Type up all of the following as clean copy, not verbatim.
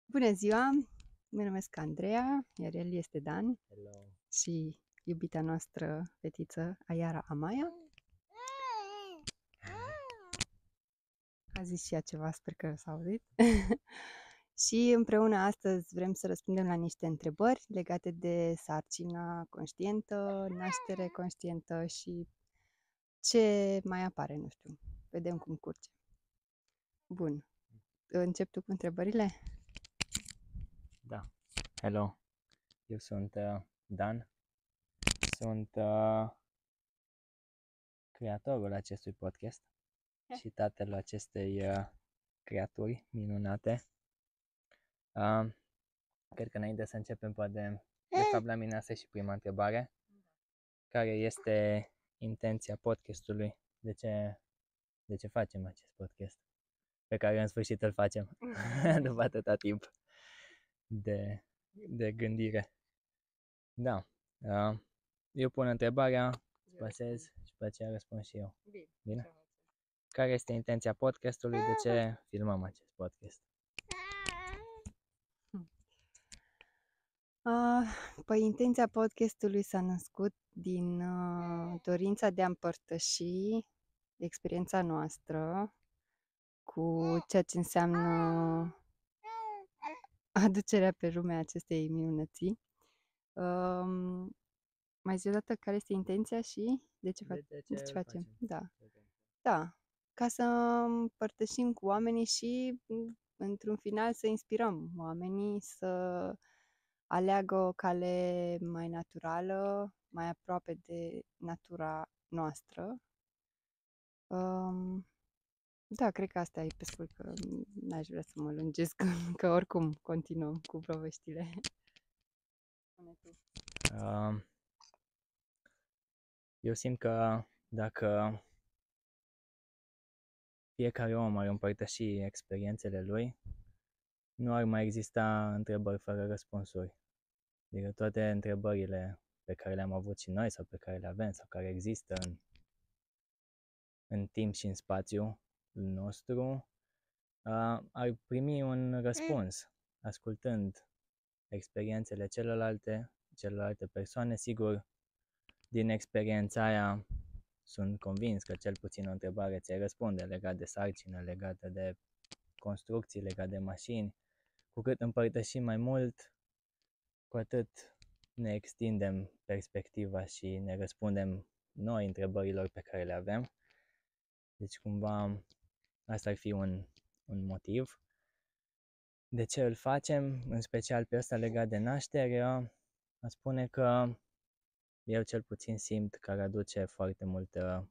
Bună ziua! Mă numesc Andreea, iar el este Dan. Hello. Și iubita noastră fetiță, Ayara Amaya. A zis și ea ceva, sper că s-a auzit. Și împreună astăzi vrem să răspundem la niște întrebări legate de sarcina conștientă, naștere conștientă și ce mai apare, nu știu. Vedem cum curge. Bun. Încep tu cu întrebările? Da. Hello. Eu sunt Dan. Sunt creatorul acestui podcast și tatăl acestei creaturi minunate. Cred că înainte să începem, poate, de fapt la mine asta e și prima întrebare. Care este intenția podcastului? De ce facem acest podcast? Pe care în sfârșit îl facem după atâta timp de gândire. Da. Eu pun întrebarea, pasez și după aceea răspund și eu. Bine? Care este intenția podcastului? De ce filmăm acest podcast? Păi intenția podcastului s-a născut din dorința de a împărtăși experiența noastră cu ceea ce înseamnă aducerea pe lume a acestei minunății. Mai zi o dată care este intenția și de ce facem? Da. Da. Ca să împărtășim cu oamenii și într-un final să inspirăm oamenii să aleagă o cale mai naturală, mai aproape de natura noastră. Da, cred că asta e pe scurt, că n-aș vrea să mă lungesc, că oricum continuăm cu poveștile. Eu simt că dacă fiecare om ar împărtăși experiențele lui, nu ar mai exista întrebări fără răspunsuri. Adică toate întrebările pe care le-am avut și noi sau pe care le avem sau care există în timp și în spațiul nostru, ar primi un răspuns ascultând experiențele celelalte persoane. Sigur, din experiența aia sunt convins că cel puțin o întrebare ți-ai răspunde legat de sarcină, legată de construcții, legat de mașini. Cu cât împărtășim mai mult, cu atât ne extindem perspectiva și ne răspundem noi întrebărilor pe care le avem. Deci cumva asta ar fi un motiv. De ce îl facem, în special pe ăsta legat de naștere, a spune că eu cel puțin simt că ar aduce foarte multă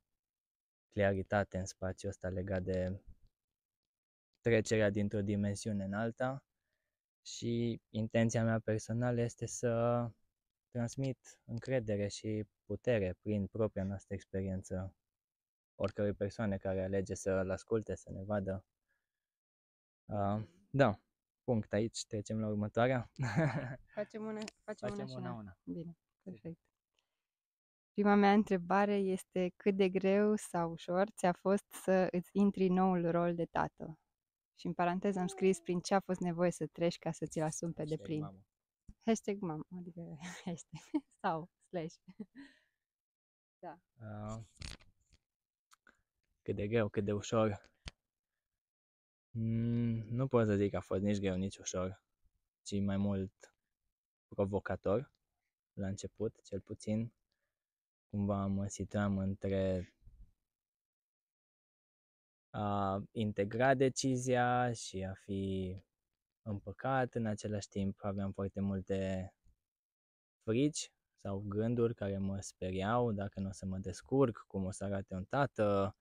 claritate în spațiul ăsta legat de trecerea dintr-o dimensiune în alta și intenția mea personală este să transmit încredere și putere prin propria noastră experiență oricărei persoane care alege să-l asculte, să ne vadă. Da, punct aici, trecem la următoarea. Facem una. Bine, perfect. Super. Prima mea întrebare este cât de greu sau ușor ți-a fost să îți intri noul rol de tată? Și în paranteză am scris prin ce a fost nevoie să treci ca să ți-l asumi pe deplin. Mamă. #mamă, adică hashtag sau slash. Da. Cât de greu, cât de ușor. Nu pot să zic că a fost nici greu, nici ușor, ci mai mult provocator la început, cel puțin. Cumva mă situam între a integra decizia și a fi împăcat. În același timp aveam foarte multe frici sau gânduri care mă speriau, dacă nu o să mă descurc, cum o să arate un tată,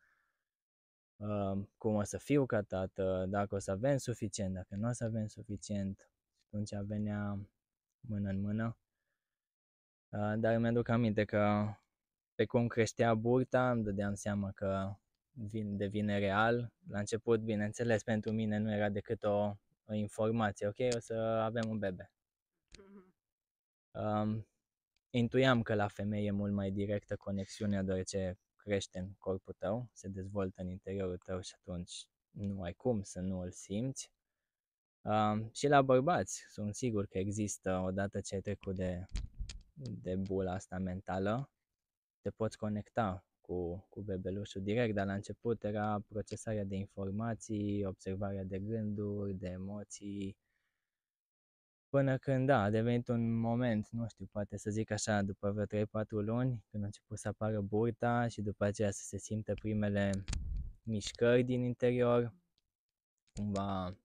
cum o să fiu ca tată, dacă o să avem suficient, dacă nu o să avem suficient. Atunci venea mână în mână. Dar îmi aduc aminte că pe cum creștea burta, îmi dădeam seama că devine real. La început, bineînțeles, pentru mine nu era decât o informație. Ok, o să avem un bebe. Intuiam că la femeie e mult mai directă conexiunea, deoarece crește în corpul tău, se dezvoltă în interiorul tău și atunci nu ai cum să nu îl simți. Și la bărbați sunt sigur că există, odată ce ai trecut de bula asta mentală, te poți conecta cu bebelușul direct, dar la început era procesarea de informații, observarea de gânduri, de emoții, până când, da, a devenit un moment, nu știu, poate să zic așa, după vreo 3-4 luni, când a început să apară burta și după aceea să se simte primele mișcări din interior, cumva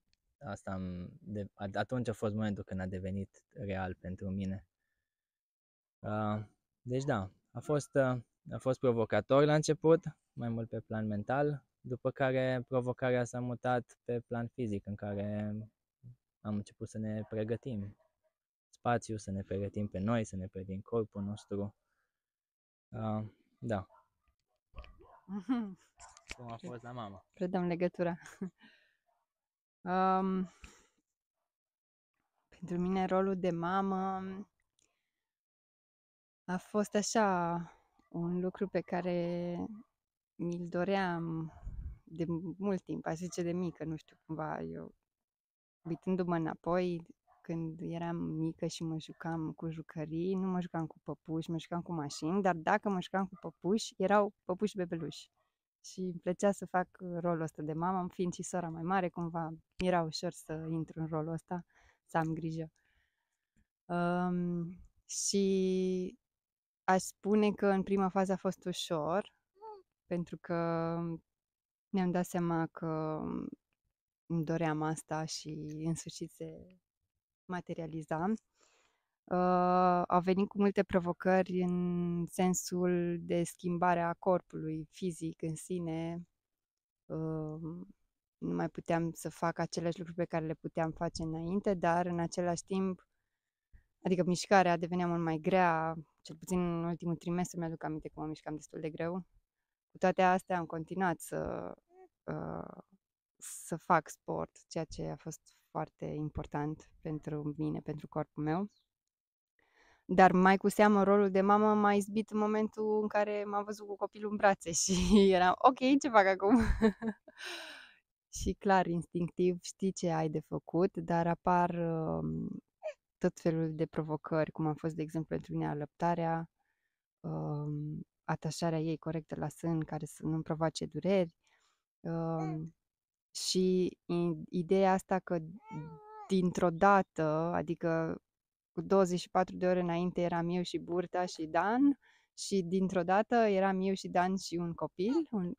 atunci a fost momentul când a devenit real pentru mine. Deci da, a fost provocator la început, mai mult pe plan mental, după care provocarea s-a mutat pe plan fizic, în care am început să ne pregătim spațiu, să ne pregătim pe noi, să ne pregătim corpul nostru. Da. Cum a fost la mama? Predăm legătura. Pentru mine rolul de mamă a fost așa un lucru pe care mi-l doream de mult timp, aș zice de mică, nu știu, cumva eu, uitându-mă înapoi, când eram mică și mă jucam cu jucării, nu mă jucam cu păpuși, mă jucam cu mașini, dar dacă mă jucam cu păpuși, erau păpuși bebeluși. Și îmi plăcea să fac rolul ăsta de mamă, fiind și sora mai mare, cumva mi-era ușor să intru în rolul ăsta, să am grijă. Și aș spune că în prima fază a fost ușor, pentru că mi-am dat seama că îmi doream asta și în sfârșit se materializa. Au venit cu multe provocări în sensul de schimbarea corpului fizic în sine. Nu mai puteam să fac aceleași lucruri pe care le puteam face înainte, dar în același timp, adică mișcarea devenea mult mai grea, cel puțin în ultimul trimestru mi-aduc aminte că mă mișcam destul de greu. Cu toate astea am continuat să fac sport, ceea ce a fost foarte important pentru mine, pentru corpul meu. Dar mai cu seamă rolul de mamă m-a izbit în momentul în care m-am văzut cu copilul în brațe și eram ok, ce fac acum? Și clar, instinctiv știi ce ai de făcut, dar apar tot felul de provocări, cum a fost, de exemplu, pentru mine alăptarea, atașarea ei corectă la sân, care să nu-mi provoace dureri. Și ideea asta că dintr-o dată, adică cu 24 de ore înainte eram eu și burta și Dan și dintr-o dată eram eu și Dan și un copil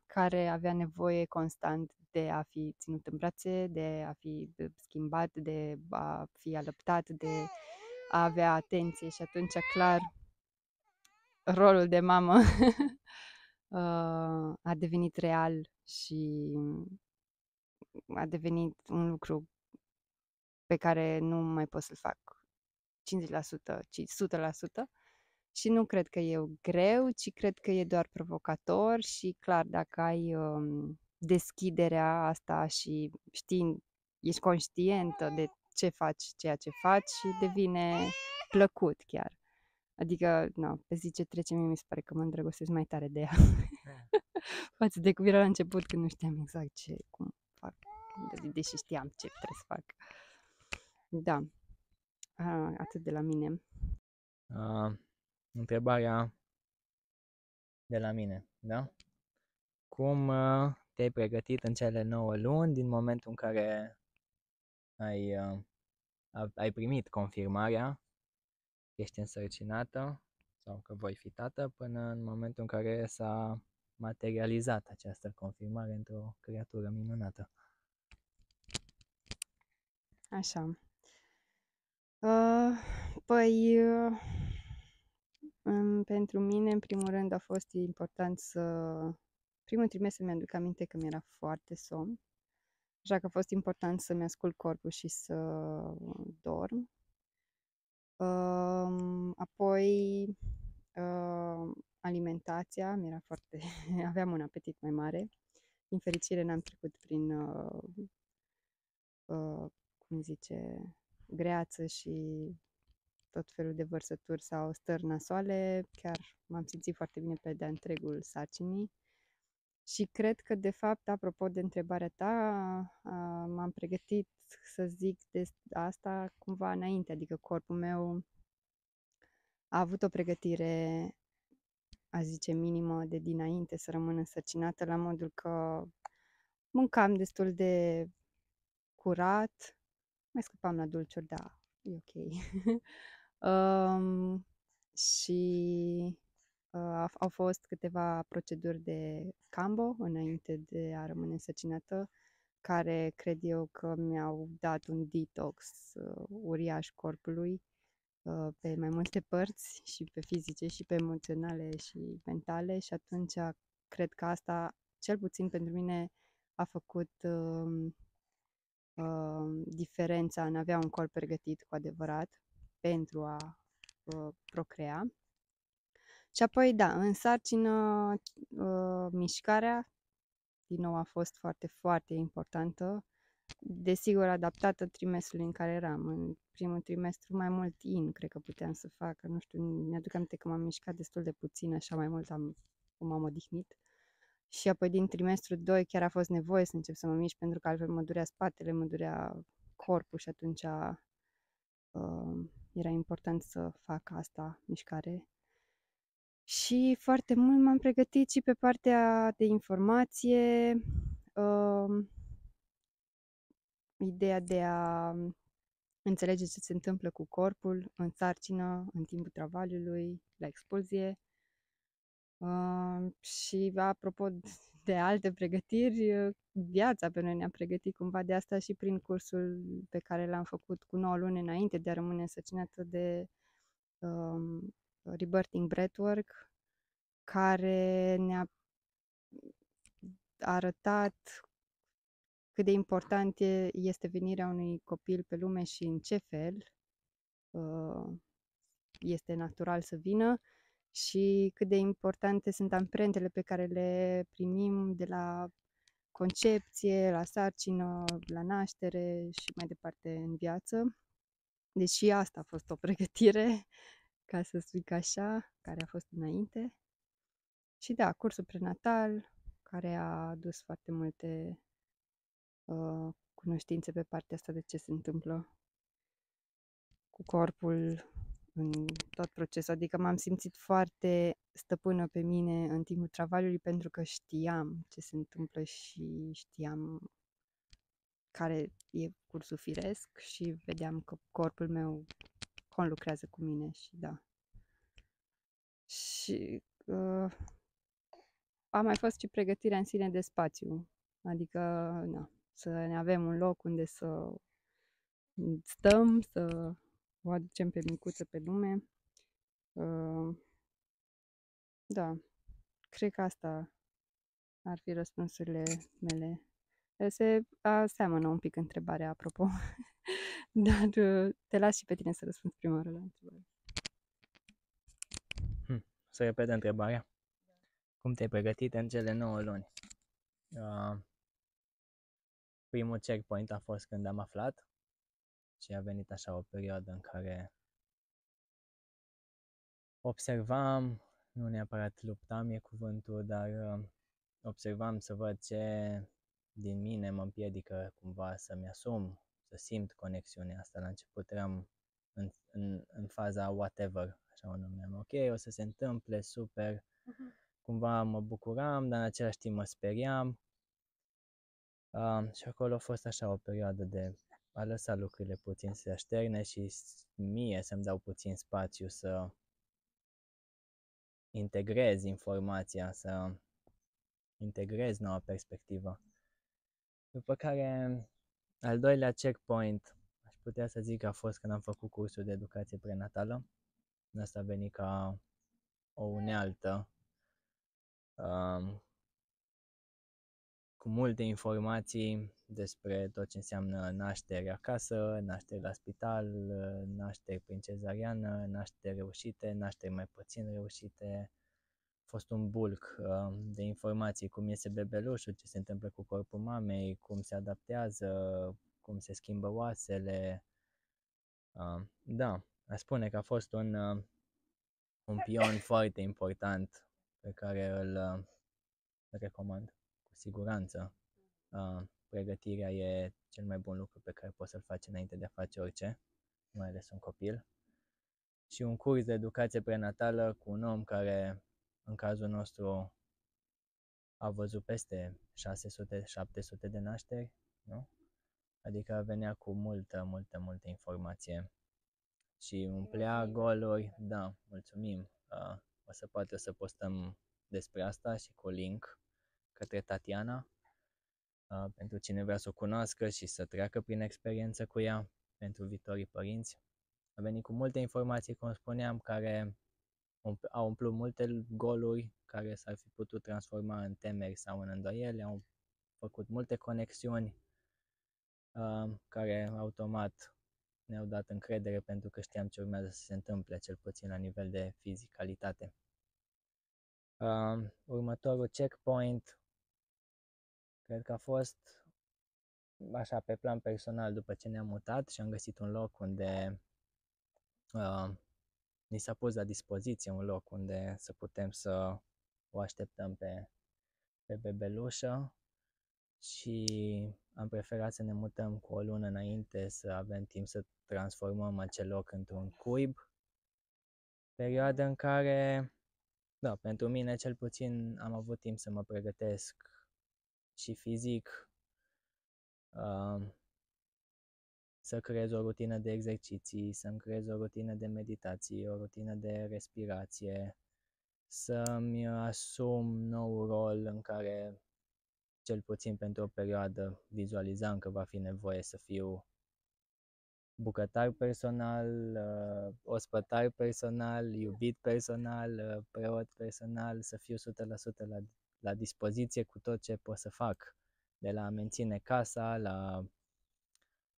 care avea nevoie constant de a fi ținut în brațe, de a fi schimbat, de a fi alăptat, de a avea atenție și atunci clar rolul de mamă a devenit real și a devenit un lucru pe care nu mai pot să-l fac 50%, ci 100%. Și nu cred că e greu, ci cred că e doar provocator și clar, dacă ai deschiderea asta și știi, ești conștientă de ce faci, ceea ce faci și devine plăcut chiar. Adică, pe zi ce trece, mie mi se pare că mă îndrăgostesc mai tare de ea. Față de cum era la început, când nu știam exact cum fac, deși știam ce trebuie să fac. Da, atât de la mine. Întrebarea de la mine, da? Cum te-ai pregătit în cele 9 luni din momentul în care ai primit confirmarea că ești însărcinată sau că voi fi tată, până în momentul în care s-a materializat această confirmare într-o creatură minunată? Așa. Păi, pentru mine, în primul rând, a fost important primul trimestru mi-aduc aminte că mi-era foarte somn, așa că a fost important să-mi ascult corpul și să dorm. Apoi, alimentația, aveam un apetit mai mare. Din fericire n-am trecut prin, cum zice, greață și tot felul de vărsături sau stări nasoale. Chiar m-am simțit foarte bine pe de-a întregul sarcinii Și cred că, de fapt, apropo de întrebarea ta, m-am pregătit să zic de asta cumva înainte, adică corpul meu a avut o pregătire, aș zice, minimă de dinainte să rămân însărcinată, la modul că mâncam destul de curat, mai scăpam la dulciuri, da, e ok. Și au fost câteva proceduri de cambo înainte de a rămâne însărcinată, care cred eu că mi-au dat un detox uriaș corpului pe mai multe părți, și pe fizice, și pe emoționale, și mentale, și atunci cred că asta, cel puțin pentru mine, a făcut diferența în a avea un corp pregătit cu adevărat pentru a procrea. Și apoi, da, în sarcină, mișcarea, din nou, a fost foarte, foarte importantă. Desigur, adaptată trimestrului în care eram. În primul trimestru mai mult cred că puteam să fac. Nu știu, mi-aduc aminte că m-am mișcat destul de puțin, așa mai mult m-am odihnit. Și apoi din trimestru 2 chiar a fost nevoie să încep să mă mișc, pentru că altfel mă durea spatele, mă durea corpul, și atunci era important să fac asta, mișcare. Și foarte mult m-am pregătit și pe partea de informație, ideea de a înțelege ce se întâmplă cu corpul în sarcină, în timpul travaliului, la expulzie. Și apropo de alte pregătiri, viața pe noi ne-a pregătit cumva de asta și prin cursul pe care l-am făcut cu 9 luni înainte de a rămâne însărcinată, de Rebirthing Breathwork, care ne-a arătat cât de important este venirea unui copil pe lume și în ce fel este natural să vină, și cât de importante sunt amprentele pe care le primim de la concepție, la sarcină, la naștere și mai departe în viață. Deci și asta a fost o pregătire, ca să zic așa, care a fost înainte. Și da, cursul prenatal, care a adus foarte multe cunoștințe pe partea asta de ce se întâmplă cu corpul în tot procesul. Adică m-am simțit foarte stăpână pe mine în timpul travaliului, pentru că știam ce se întâmplă și știam care e cursul firesc și vedeam că corpul meu conlucrează cu mine și da. Și a mai fost și pregătirea în sine de spațiu, adică na, să ne avem un loc unde să stăm, să o aducem pe micuță pe lume. Da, cred că asta ar fi răspunsurile mele. Se aseamănă un pic întrebarea, apropo, dar te las și pe tine să răspunzi prima oară la întrebare. Să repet întrebarea. Cum te-ai pregătit în cele 9 luni? Primul checkpoint a fost când am aflat și a venit așa o perioadă în care observam, nu neapărat luptam e cuvântul, dar observam să văd ce din mine mă împiedică cumva să-mi asum, să simt conexiunea asta. La început eram în faza whatever, așa o numeam. Ok, o să se întâmple, super, cumva mă bucuram, dar în același timp mă speriam. Și acolo a fost așa o perioadă de a lăsa lucrurile puțin să se așterne și mie să-mi dau puțin spațiu să integrez informația, să integrez noua perspectivă. După care, al doilea checkpoint, aș putea să zic că a fost când am făcut cursul de educație prenatală. Asta a venit ca o unealtă cu multe informații despre tot ce înseamnă naștere acasă, naștere la spital, nașteri prin cezariană, nașteri reușite, nașteri mai puțin reușite. A fost un bulk de informații, cum iese bebelușul, ce se întâmplă cu corpul mamei, cum se adaptează, cum se schimbă oasele. Da, aș spune că a fost un pion foarte important pe care îl recomand. siguranță. Pregătirea e cel mai bun lucru pe care poți să-l faci înainte de a face orice, mai ales un copil. Și un curs de educație prenatală cu un om care, în cazul nostru, a văzut peste 600-700 de nașteri, nu? Adică venea cu multă informație și umplea goluri. Da, mulțumim. O să poate să postăm despre asta și cu link către Tatiana, pentru cine vrea să o cunoască și să treacă prin experiență cu ea, pentru viitorii părinți. A venit cu multe informații, cum spuneam, care au umplut multe goluri care s-ar fi putut transforma în temeri sau în îndoieli, au făcut multe conexiuni care automat ne-au dat încredere pentru că știam ce urmează să se întâmple, cel puțin la nivel de fizicalitate. Următorul checkpoint cred că a fost așa pe plan personal, după ce ne-am mutat și am găsit un loc unde ni s-a pus la dispoziție un loc unde să putem să o așteptăm pe bebelușă și am preferat să ne mutăm cu o lună înainte, să avem timp să transformăm acel loc într-un cuib, perioadă în care, da, pentru mine cel puțin am avut timp să mă pregătesc și fizic, să creez o rutină de exerciții, să-mi creez o rutină de meditație, o rutină de respirație, să-mi asum nou rol în care, cel puțin pentru o perioadă, vizualizam că va fi nevoie să fiu bucătar personal, ospătar personal, iubit personal, preot personal, să fiu 100% la dispoziție cu tot ce pot să fac, de la a menține casa, la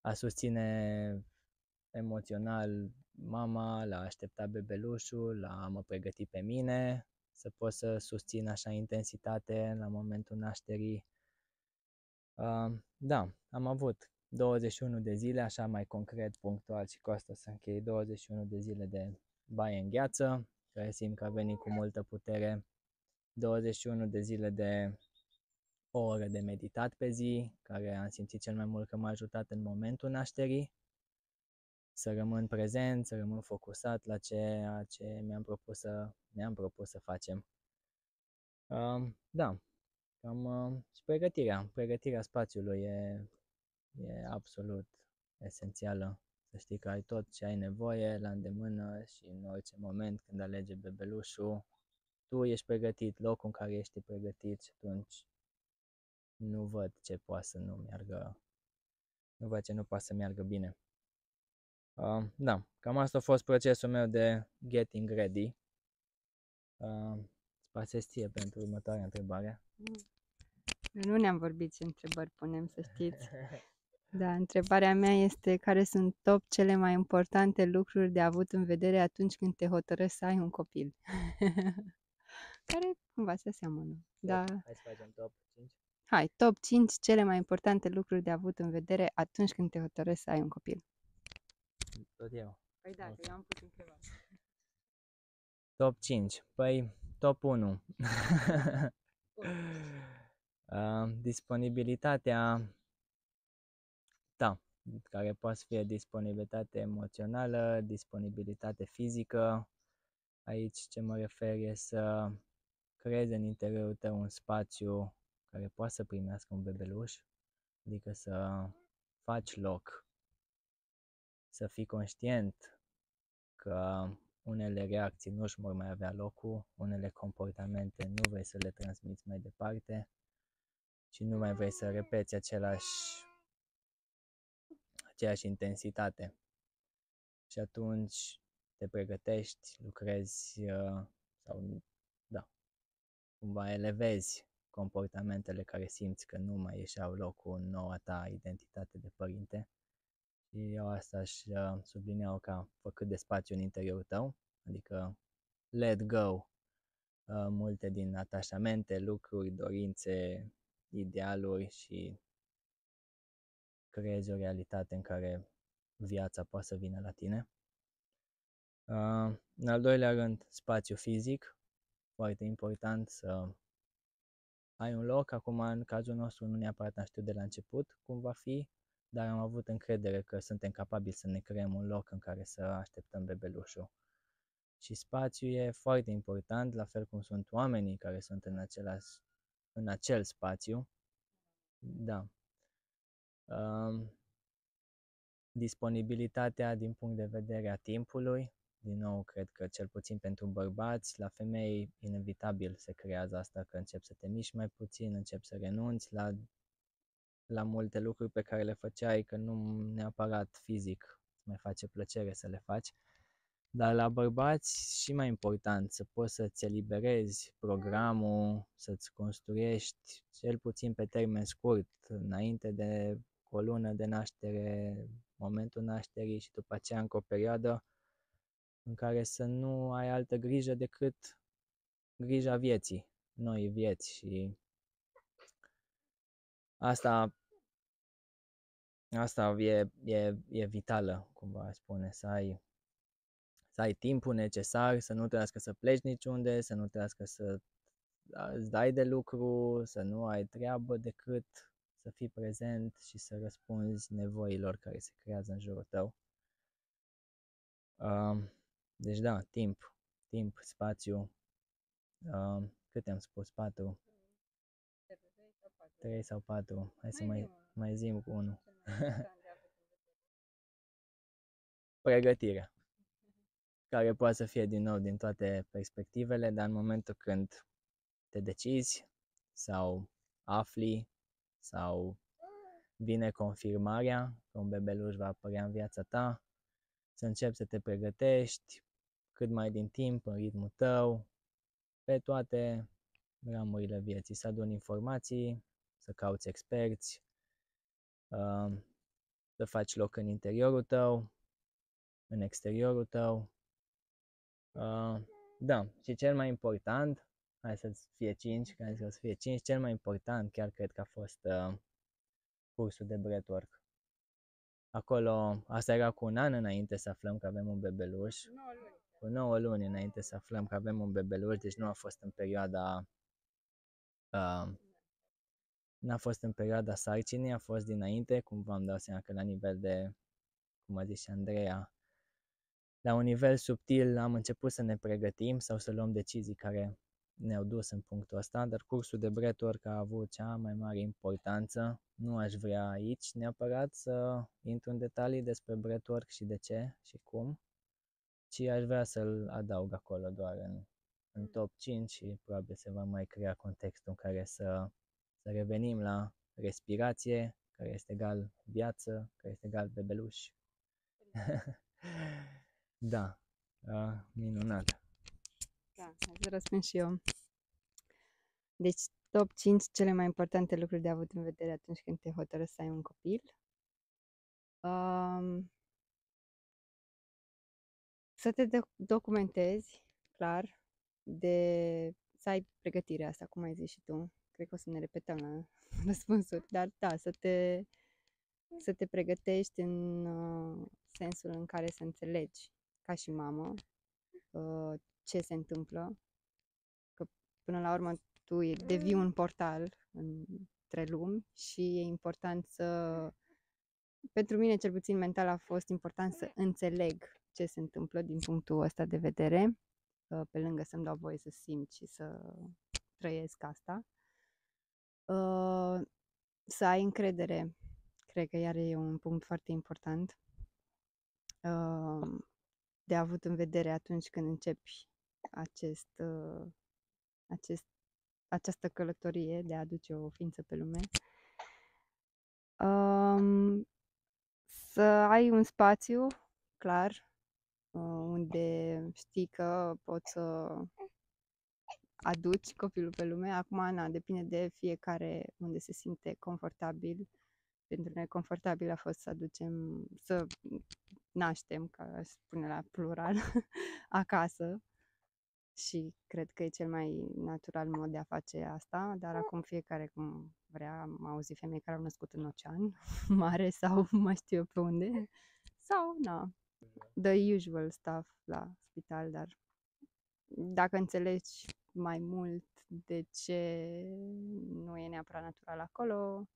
a susține emoțional mama, la a aștepta bebelușul, la a mă pregăti pe mine, să pot să susțin așa intensitate la momentul nașterii. Da, am avut 21 de zile, așa mai concret, punctual, și cu asta să închei, 21 de zile de baie în gheață, care simt că a venit cu multă putere, 21 de zile de o oră de meditat pe zi, care am simțit cel mai mult că m-a ajutat în momentul nașterii, să rămân prezent, să rămân focusat la ceea ce ne-am propus să facem. Da, și pregătirea spațiului e absolut esențială. Să știi că ai tot ce ai nevoie la îndemână și în orice moment când alege bebelușul, tu ești pregătit, locul în care ești pregătit și atunci nu văd ce poate să nu meargă, nu văd ce nu poate să meargă bine. Da, cam asta a fost procesul meu de getting ready. Spasesc ție pentru următoarea întrebare. Nu ne-am vorbit ce întrebări punem, să știți. Da, întrebarea mea este care sunt top cele mai importante lucruri de avut în vedere atunci când te hotărăști să ai un copil. Care cumva se seamănă. Da. Hai să facem top 5. Hai, top 5 cele mai importante lucruri de avut în vedere atunci când te hotărăști să ai un copil. Tot eu. Păi da, că eu am pus întrebarea. Top 5. Păi, top 1. Disponibilitatea, da, care poate să fie disponibilitate emoțională, disponibilitate fizică. Aici ce mă refer e să creezi în interiorul tău un spațiu care poate să primească un bebeluș, adică să faci loc, să fii conștient că unele reacții nu își vor mai avea locul, unele comportamente nu vrei să le transmiți mai departe și nu mai vrei să repeți aceeași intensitate. Și atunci te pregătești, lucrezi sau, da, cumva elevezi comportamentele care simți că nu mai ieșeau locul în noua ta identitate de părinte. Și eu asta aș sublinia-o ca făcut de spațiu în interiorul tău, adică let go multe din atașamente, lucruri, dorințe, idealuri și creezi o realitate în care viața poate să vină la tine. În al doilea rând, spațiu fizic, foarte important să ai un loc, acum în cazul nostru nu neapărat am știut de la început cum va fi, dar am avut încredere că suntem capabili să ne creăm un loc în care să așteptăm bebelușul. Și spațiul e foarte important, la fel cum sunt oamenii care sunt în acel spațiu. Da. Disponibilitatea din punct de vedere a timpului, din nou, cred că cel puțin pentru bărbați, la femei inevitabil se creează asta, că începi să te miști mai puțin, începi să renunți la multe lucruri pe care le făceai, că nu neapărat fizic îți mai face plăcere să le faci. Dar la bărbați și mai important, să poți să-ți eliberezi programul, să-ți construiești, cel puțin pe termen scurt, înainte de o lună de naștere, momentul nașterii și după aceea încă o perioadă în care să nu ai altă grijă decât grija vieții, noi vieți, și asta e vitală, cumva aș spune, să ai timpul necesar, să nu trebuiască să pleci niciunde, să nu trebuiască să îți dai de lucru, să nu ai treabă decât să fii prezent și să răspunzi nevoilor care se creează în jurul tău. Deci da, timp, spațiu, câte am spus? 4? 3 sau 4? Hai să mai zim cu unul. Pregătirea, care poate să fie din nou din toate perspectivele, dar în momentul când te decizi sau afli sau vine confirmarea că un bebeluș va apărea în viața ta, să începi să te pregătești cât mai din timp, în ritmul tău, pe toate ramurile vieții, să aduni informații, să cauți experți, să faci loc în interiorul tău, în exteriorul tău. Da, și cel mai important, hai să fie 5, că să fie 5, cel mai important chiar cred că a fost cursul de breathwork. Acolo, asta era cu un an înainte să aflăm că avem un bebeluș. 9 luni. Cu 9 luni înainte să aflăm că avem un bebeluș, deci nu a fost în perioada n-a fost în perioada sarcinii, a fost dinainte, cumva îmi dau seama că la nivel de, cum a zis și Andreea, la un nivel subtil am început să ne pregătim sau să luăm decizii care ne-au dus în punctul ăsta, dar cursul de breathwork a avut cea mai mare importanță. Nu aș vrea aici neapărat să intru în detalii despre breathwork și de ce și cum, ci aș vrea să-l adaug acolo doar în top 5 și probabil se va mai crea contextul în care să revenim la respirație, care este egal viață, care este egal bebeluș. Da, minunat. Da, hai să răspund și eu. Deci, top 5 cele mai importante lucruri de avut în vedere atunci când te hotărăști să ai un copil. Să te documentezi, clar, să ai pregătirea asta, cum ai zis și tu. Cred că o să ne repetăm la răspunsuri, dar da, să te pregătești în sensul în care să înțelegi, ca și mamă, ce se întâmplă, că până la urmă tu devii un portal între lumi și e important pentru mine cel puțin mental a fost important să înțeleg ce se întâmplă din punctul ăsta de vedere, pe lângă să-mi dau voie să simt și să trăiesc asta. Să ai încredere, cred că iar e un punct foarte important de avut în vedere atunci când începi această călătorie de a aduce o ființă pe lume. Să ai un spațiu clar unde știi că poți să aduci copilul pe lume. Acum, depinde de fiecare unde se simte confortabil. Pentru noi confortabil a fost să naștem, ca aș spune la plural, acasă. Și cred că e cel mai natural mod de a face asta, dar acum fiecare cum vrea. Am auzit femei care au născut în ocean mare sau mai știu eu pe unde. Sau, the usual stuff la spital, dar dacă înțelegi mai mult de ce nu e neapărat natural acolo.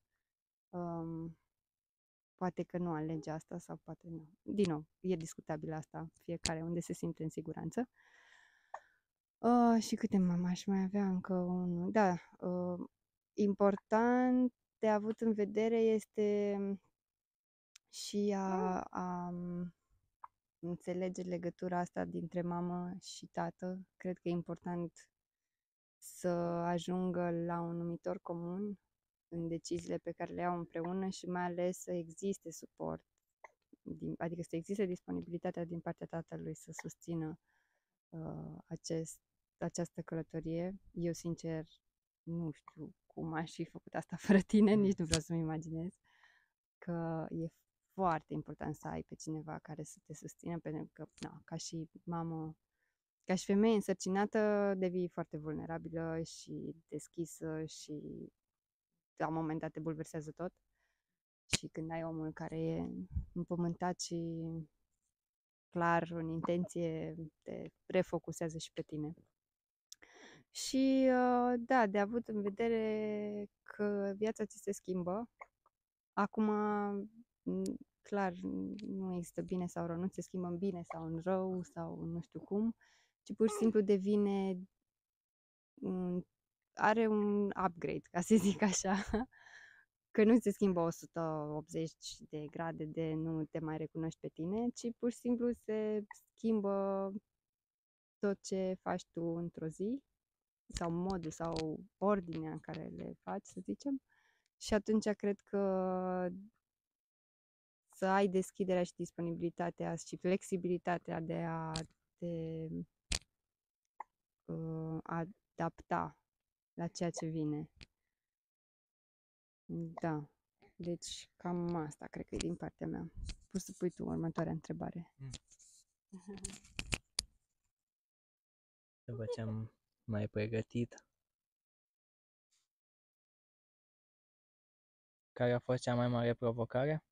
Poate că nu alege asta sau poate nu. Din nou, e discutabil asta, fiecare unde se simte în siguranță. Și câte aș mai avea încă unul. Da, important de avut în vedere este și a înțelege legătura asta dintre mamă și tată. Cred că e important să ajungă la un numitor comun în deciziile pe care le iau împreună și mai ales să existe suport, adică să existe disponibilitatea din partea tatălui să susțină această călătorie. Eu, sincer, nu știu cum aș fi făcut asta fără tine, nici nu vreau să-mi imaginez, că e foarte important să ai pe cineva care să te susțină, pentru că, ca și mamă, ca și femeie însărcinată, devii foarte vulnerabilă și deschisă și la un moment dat te bulversează tot. Și când ai omul care e împământat și clar în intenție, te refocusează și pe tine. Și da, de avut în vedere că viața ți se schimbă. Acum, clar, nu există bine sau rău, nu se schimbă în bine sau în rău sau nu știu cum, ci pur și simplu devine, are un upgrade, ca să zic așa, că nu se schimbă 180 de grade de nu te mai recunoști pe tine, ci pur și simplu se schimbă tot ce faci tu într-o zi sau modul sau ordinea în care le faci, să zicem. Și atunci cred că să ai deschiderea și disponibilitatea și flexibilitatea de a te adapta la ceea ce vine. Da. Deci cam asta cred că e din partea mea. Poți să pui tu următoarea întrebare. După ce am mai pregătit, care a fost cea mai mare provocare?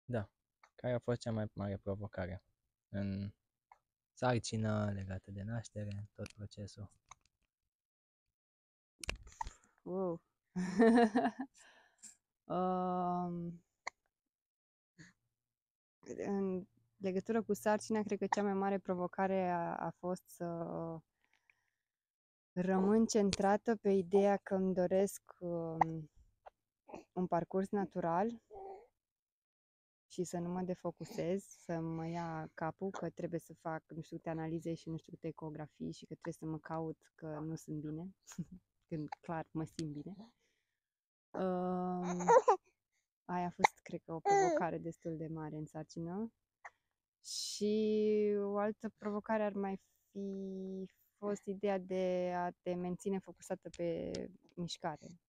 Da. Care a fost cea mai mare provocare în sarcină, legată de naștere, tot procesul? Wow. În legătură cu sarcina, cred că cea mai mare provocare a fost să rămân centrată pe ideea că îmi doresc un parcurs natural și să nu mă defocusez, să mă ia capul că trebuie să fac nu știu câte analize și nu știu câte ecografii și că trebuie să mă caut că nu sunt bine, când clar mă simt bine. Aia a fost, cred că, o provocare destul de mare în sarcină. Și o altă provocare ar mai fi fost ideea de a te menține focusată pe mișcare.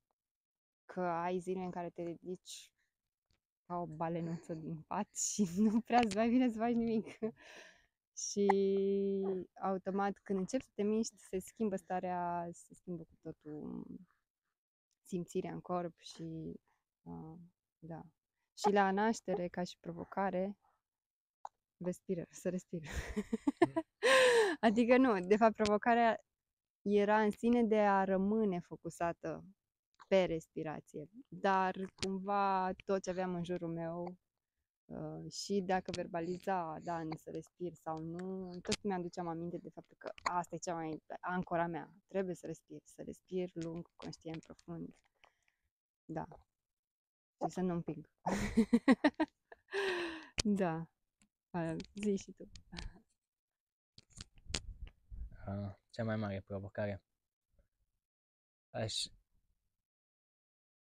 Că ai zile în care te ridici ca o balenuță din pat și nu prea îți mai bine să faci nimic. Și automat, când începi să te miști, se schimbă starea, se schimbă cu totul simțirea în corp și da. Și la naștere, ca și provocare, să respir. Adică nu, de fapt provocarea era în sine de a rămâne focusată pe respirație, dar cumva tot ce aveam în jurul meu și dacă verbaliza, da, să respir sau nu, tot mi aduceam aminte de faptul că asta e cea mai ancora mea, trebuie să respir lung, conștient, profund, da, și să nu împing. Da, zi și tu. Cea mai mare provocare. Aș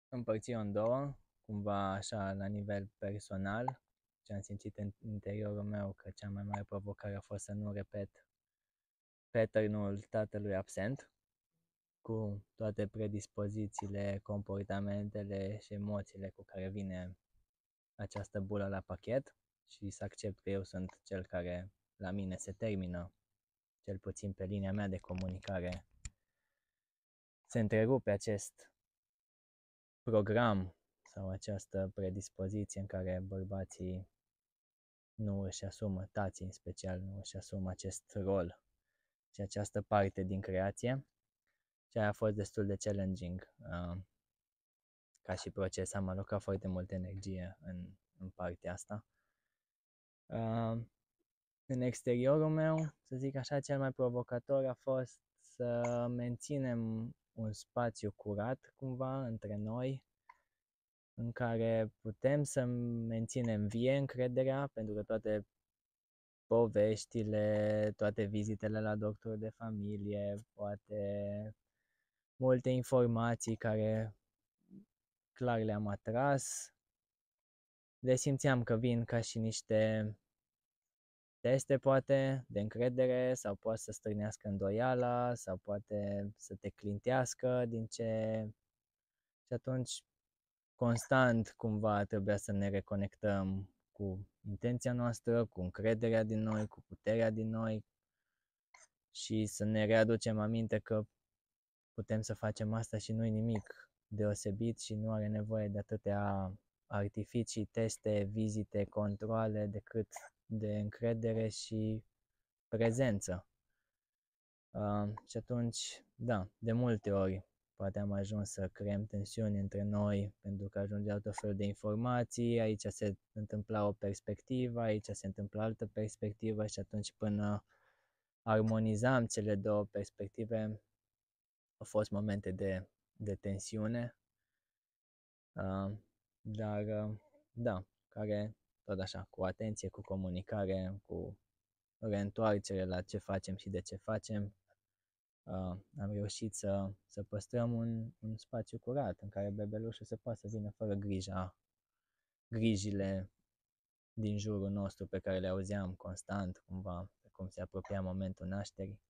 împărți-o în două, cumva așa la nivel personal, ce am simțit în interiorul meu, că cea mai mare provocare a fost să nu repet pattern-ul tatălui absent, cu toate predispozițiile, comportamentele și emoțiile cu care vine această bulă la pachet și să accept că eu sunt cel care la mine se termină, cel puțin pe linia mea de comunicare, se întrerupe acest program sau această predispoziție în care bărbații nu își asumă, tații în special, nu își asumă acest rol și această parte din creație. Și aia a fost destul de challenging ca și proces. Am alocat foarte multă energie în partea asta. În exteriorul meu, să zic așa, cel mai provocator a fost să menținem un spațiu curat cumva între noi, în care putem să menținem vie încrederea, pentru că toate poveștile, toate vizitele la doctor de familie, poate multe informații care clar le-am atras, le simțeam că vin ca și niște teste poate de încredere sau poate să strânească îndoiala sau poate să te clintească din ce... Și atunci constant cumva trebuia să ne reconectăm cu intenția noastră, cu încrederea din noi, cu puterea din noi și să ne readucem aminte că putem să facem asta și nu-i nimic deosebit și nu are nevoie de atâtea artificii, teste, vizite, controle, decât de încredere și prezență. Și atunci, da, de multe ori poate am ajuns să creăm tensiuni între noi pentru că ajungeau tot felul de informații, aici se întâmpla o perspectivă, aici se întâmpla altă perspectivă și atunci până armonizam cele două perspective au fost momente de tensiune, dar da, care tot așa, cu atenție, cu comunicare, cu reîntoarcere la ce facem și de ce facem, am reușit să păstrăm un spațiu curat în care bebelușul se poate să vină fără grijile din jurul nostru pe care le auzeam constant, cumva, cum se apropia momentul nașterii.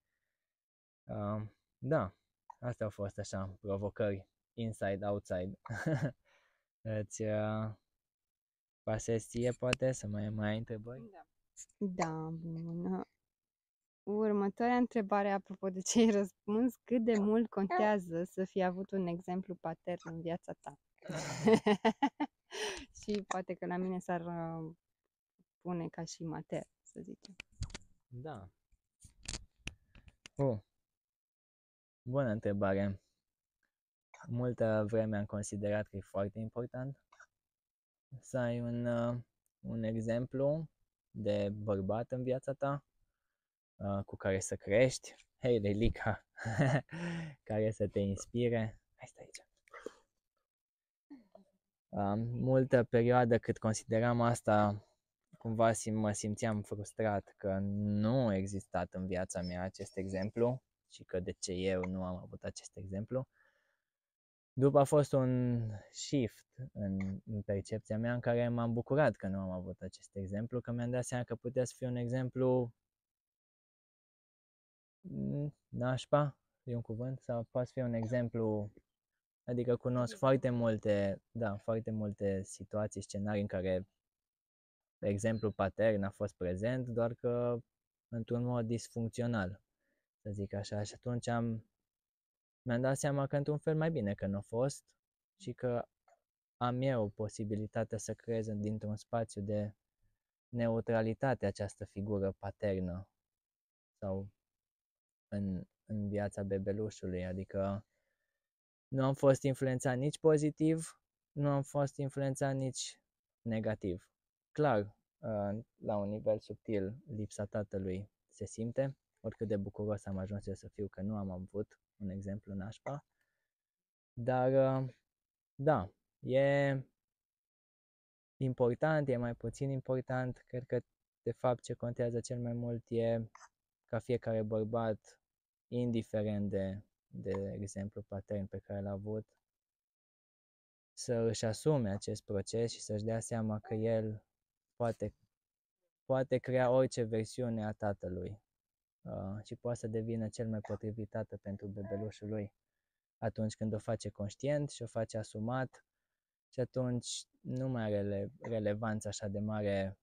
Da, astea au fost așa provocări inside, outside. Îți pasezi ție, poate, să mai ai întrebări? Da, bun. Următoarea întrebare, apropo de ce ai răspuns, cât de mult contează să fii avut un exemplu patern în viața ta? Și poate că la mine s-ar pune ca și matern, să zicem. Da. Bună întrebare. Multă vreme am considerat că e foarte important să ai un exemplu de bărbat în viața ta cu care să crești. Hei, Lelica, care să te inspire. Hai, stai aici. Multă perioadă cât consideram asta, cumva mă simțeam frustrat că nu a existat în viața mea acest exemplu și că de ce eu nu am avut acest exemplu. După a fost un shift în percepția mea în care m-am bucurat că nu am avut acest exemplu, că mi-am dat seama că putea să fie un exemplu nașpa, e un cuvânt, sau poate fi un exemplu, adică cunosc foarte multe situații, scenarii în care exemplu patern a fost prezent, doar că într-un mod disfuncțional, să zic așa, și atunci mi-am dat seama că într-un fel mai bine că nu a fost și că am eu posibilitatea să creez dintr-un spațiu de neutralitate această figură paternă sau în viața bebelușului, adică nu am fost influențat nici pozitiv, nu am fost influențat nici negativ. Clar, la un nivel subtil, lipsa tatălui se simte, oricât de bucuros am ajuns eu să fiu că nu am avut un exemplu nașpa, dar da, e important, e mai puțin important, cred că de fapt ce contează cel mai mult e ca fiecare bărbat, indiferent de exemplu patern pe care l-a avut, să își asume acest proces și să-și dea seama că el poate crea orice versiune a tatălui și poate să devină cel mai potrivit tată pentru bebelușul lui atunci când o face conștient și o face asumat și atunci nu mai are relevanță așa de mare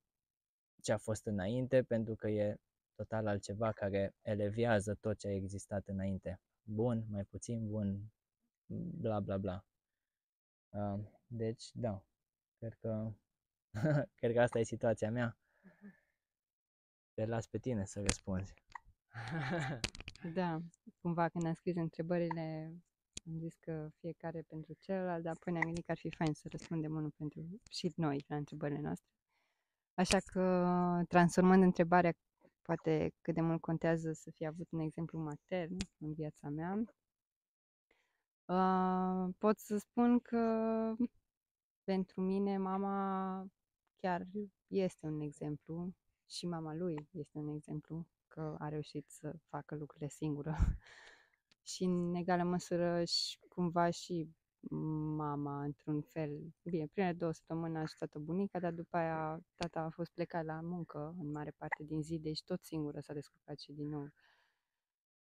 ce a fost înainte, pentru că e total altceva care elevează tot ce a existat înainte. Bun, mai puțin bun, bla bla bla. Deci, da, cred că, cred că asta e situația mea. Te las pe tine să răspunzi. Da, cumva când am scris întrebările, am zis că fiecare pentru celălalt, dar apoi ne-am gândit că ar fi fain să răspundem unul pentru și noi la întrebările noastre. Așa că, transformând întrebarea, poate cât de mult contează să fie avut un exemplu matern în viața mea, pot să spun că pentru mine mama chiar este un exemplu și mama lui este un exemplu că a reușit să facă lucrurile singură. Și în egală măsură și cumva și mama, într-un fel. Bine, primele 2 săptămâni a ajutat-o bunica, dar după aia tata a fost plecat la muncă în mare parte din zi, deci tot singură s-a descurcat și din nou.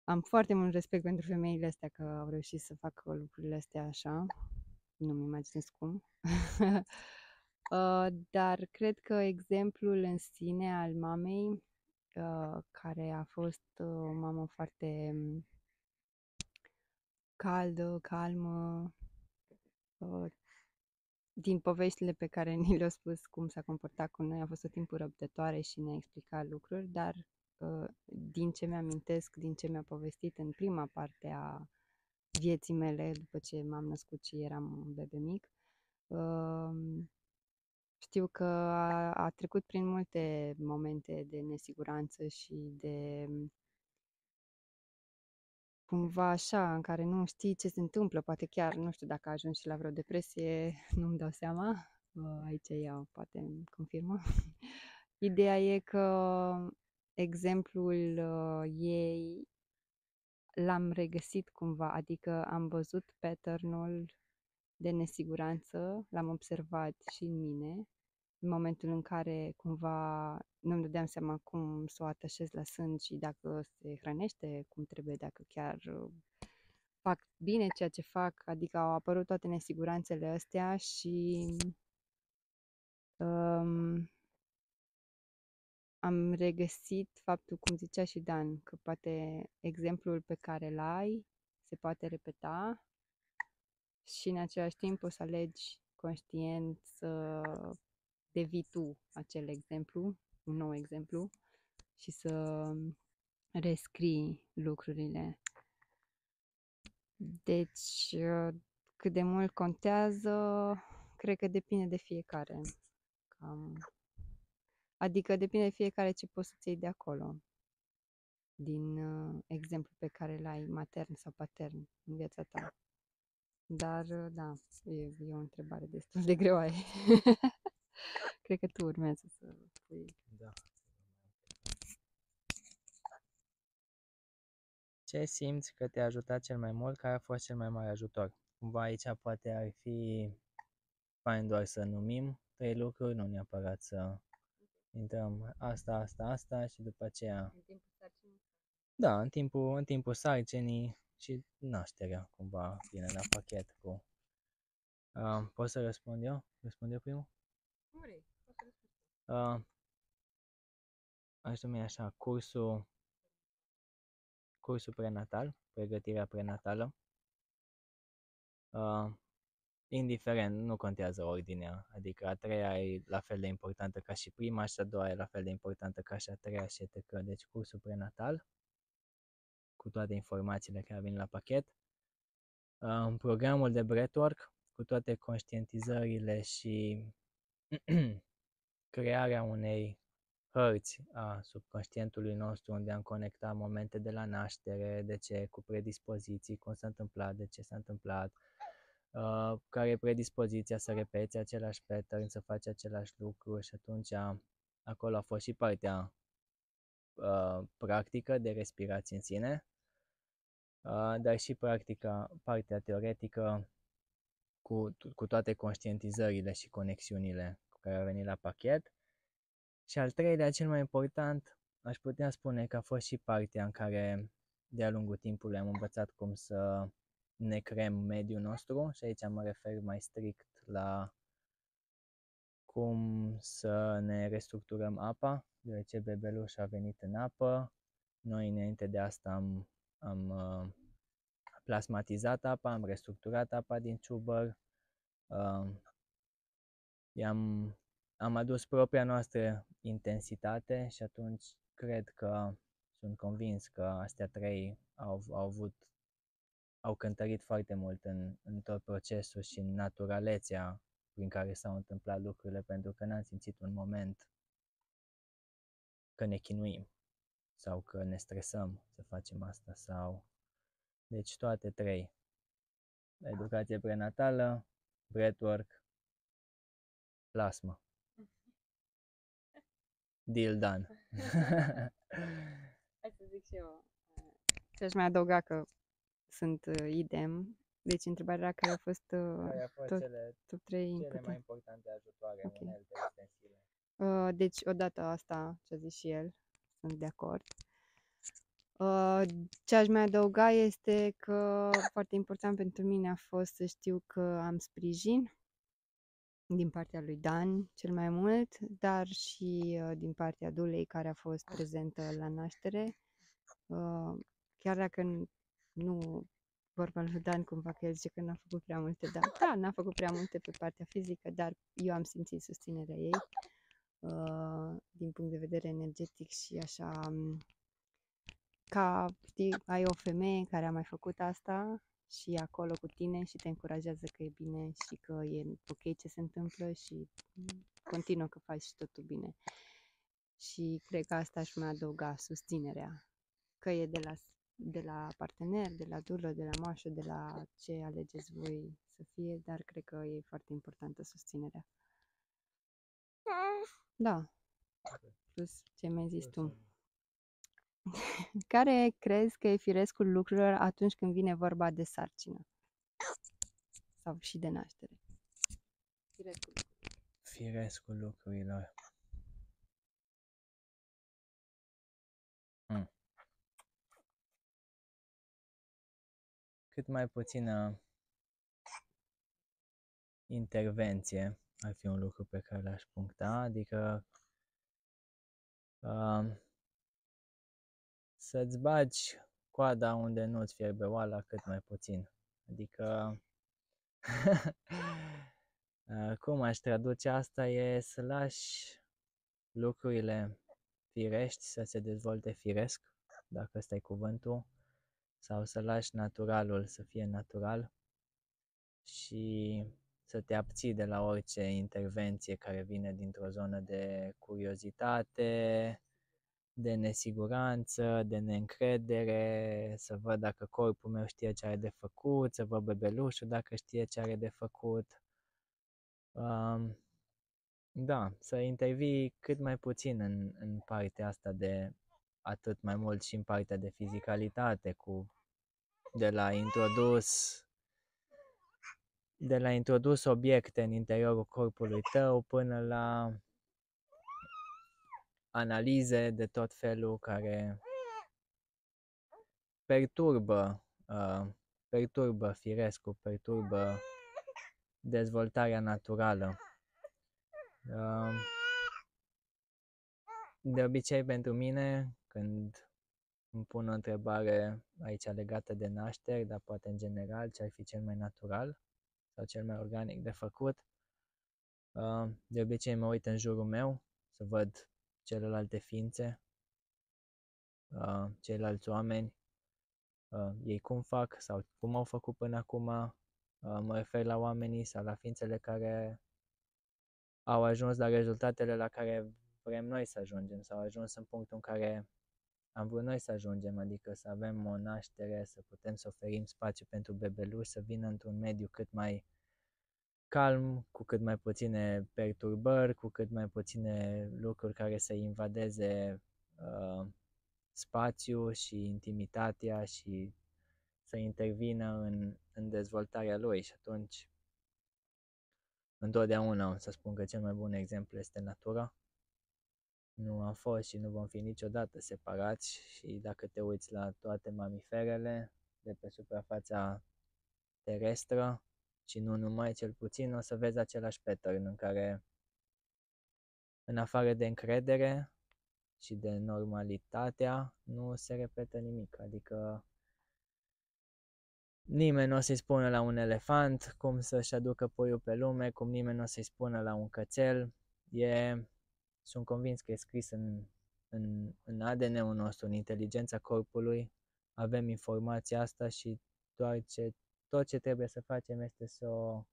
Am foarte mult respect pentru femeile astea că au reușit să facă lucrurile astea așa. Nu-mi imaginez cum. Dar cred că exemplul în sine al mamei, care a fost o mamă foarte caldă, calmă, din poveștile pe care ni le-a spus cum s-a comportat cu noi, a fost tot timpul răbdătoare și ne-a explicat lucruri, dar din ce mi-amintesc, din ce mi-a povestit în prima parte a vieții mele, după ce m-am născut și eram un bebe mic, știu că a trecut prin multe momente de nesiguranță și de cumva așa, în care nu știi ce se întâmplă, poate chiar, nu știu dacă a ajuns și la vreo depresie, nu-mi dau seama. Aici ea poate îmi confirmă. Ideea e că exemplul ei l-am regăsit cumva, adică am văzut pattern-ul de nesiguranță, l-am observat și în mine, în momentul în care cumva nu-mi dădeam seama cum să o atașez la sân și dacă se hrănește cum trebuie, dacă chiar fac bine ceea ce fac, adică au apărut toate nesiguranțele astea și am regăsit faptul, cum zicea și Dan, că poate exemplul pe care îl ai se poate repeta și în același timp poți să alegi conștient să devii tu acel exemplu, un nou exemplu și să rescrii lucrurile. Deci, cât de mult contează, cred că depinde de fiecare. Adică depinde de fiecare ce poți să-ți iei de acolo, din exemplu pe care l-ai, matern sau patern, în viața ta. Dar, da, e o întrebare destul de greoaie. Cred că tu urmează să pui. Da. Ce simți că te-a ajutat cel mai mult? Care a fost cel mai mare ajutor? Cumva aici poate ar fi fain doar să numim 3 lucruri, nu neapărat să intrăm asta și după aceea... În timpul sarcinii? Da, în timpul sarcinii și nașterea cumva vine la pachet cu... pot să răspund eu? Răspund eu primul? Vrei, poți să răspunzi. Aș numi așa, cursul prenatal, pregătirea prenatală. Indiferent, nu contează ordinea, adică a treia e la fel de importantă ca și prima și a doua e la fel de importantă ca și a treia și etc. Deci cursul prenatal, cu toate informațiile care vin la pachet. Programul de breathwork, cu toate conștientizările și crearea unei hărți a subconștientului nostru unde am conectat momente de la naștere, de ce, cu predispoziții, cum s-a întâmplat, de ce s-a întâmplat, care e predispoziția să repeți același pattern, să faci același lucru și atunci acolo a fost și partea practică de respirație în sine, dar și partea teoretică cu toate conștientizările și conexiunile cu care au venit la pachet. Și al treilea, cel mai important, aș putea spune că a fost și partea în care de-a lungul timpului am învățat cum să ne creăm mediul nostru și aici mă refer mai strict la cum să ne restructurăm apa, deoarece bebeluș a venit în apă. Noi înainte de asta am plasmatizat apa, am restructurat apa din ciubăr, am adus propria noastră intensitate și atunci cred că Sunt convins că astea trei au cântărit foarte mult în tot procesul și în naturalețea prin care s-au întâmplat lucrurile, pentru că n-am simțit un moment că ne chinuim sau că ne stresăm să facem asta sau... Deci toate trei. Educație prenatală, breathwork, plasmă. Deal done. Hai să zic și eu. Și aș mai adăuga că sunt idem. Deci întrebarea era care a fost Care au fost top 3 cele inpute. mai importante ajutoare, Ok. unelte, ustensile. Deci odată asta ce a zis și el, sunt de acord. Ce aș mai adăuga este că foarte important pentru mine a fost să știu că am sprijin din partea lui Dan cel mai mult, dar și din partea Dulei care a fost prezentă la naștere. Chiar dacă nu vorba lui Dan cumva că el zice că n-a făcut prea multe, dar da, n-a făcut prea multe pe partea fizică, dar eu am simțit susținerea ei din punct de vedere energetic și așa ca, știi, ai o femeie care a mai făcut asta și e acolo cu tine și te încurajează că e bine și că e ok ce se întâmplă și continuă că faci totul bine. Și cred că asta aș mai adăuga, susținerea, că e de la partener, de la dulă, de la moașă, de la ce alegeți voi să fie, dar cred că e foarte importantă susținerea. Da, plus ce mi-ai zis tu. Care crezi că e firescul lucrurilor atunci când vine vorba de sarcină? Sau și de naștere? Firescul lucrurilor. Cât mai puțină intervenție ar fi un lucru pe care l-aș puncta, adică să-ți bagi coada unde nu-ți fierbe oala cât mai puțin. Adică cum aș traduce asta e să lași lucrurile firești să se dezvolte firesc, dacă ăsta e cuvântul, sau să lași naturalul să fie natural și să te abții de la orice intervenție care vine dintr-o zonă de curiozitate, de nesiguranță, de neîncredere, să văd dacă corpul meu știe ce are de făcut, să văd bebelușul dacă știe ce are de făcut. Da, să intervii cât mai puțin în partea asta de atât mai mult și în partea de fizicalitate, de la introdus obiecte în interiorul corpului tău până la analize de tot felul care perturbă firescul, perturbă dezvoltarea naturală. De obicei pentru mine, când îmi pun o întrebare aici legată de nașteri, dar poate în general ce ar fi cel mai natural sau cel mai organic de făcut, de obicei mă uit în jurul meu să văd celelalte ființe, ceilalți oameni, ei cum fac sau cum au făcut până acum. Mă refer la oamenii sau la ființele care au ajuns la rezultatele la care vrem noi să ajungem sau au ajuns în punctul în care am vrut noi să ajungem, adică să avem o naștere, să putem să oferim spațiu pentru bebeluș, să vină într-un mediu cât mai calm, cu cât mai puține perturbări, cu cât mai puține lucruri care să invadeze spațiu și intimitatea și să intervină în dezvoltarea lui. Și atunci întotdeauna o să spun că cel mai bun exemplu este natura. Nu am fost și nu vom fi niciodată separați și dacă te uiți la toate mamiferele de pe suprafața terestră și nu numai, cel puțin o să vezi același pattern în care, în afară de încredere și de normalitatea, nu se repetă nimic. Adică nimeni nu o să-i spună la un elefant cum să-și aducă puiul pe lume, cum nimeni nu o să-i spună la un cățel. Sunt convins că e scris în ADN-ul nostru, în inteligența corpului, avem informația asta și tot ce trebuie să facem este să o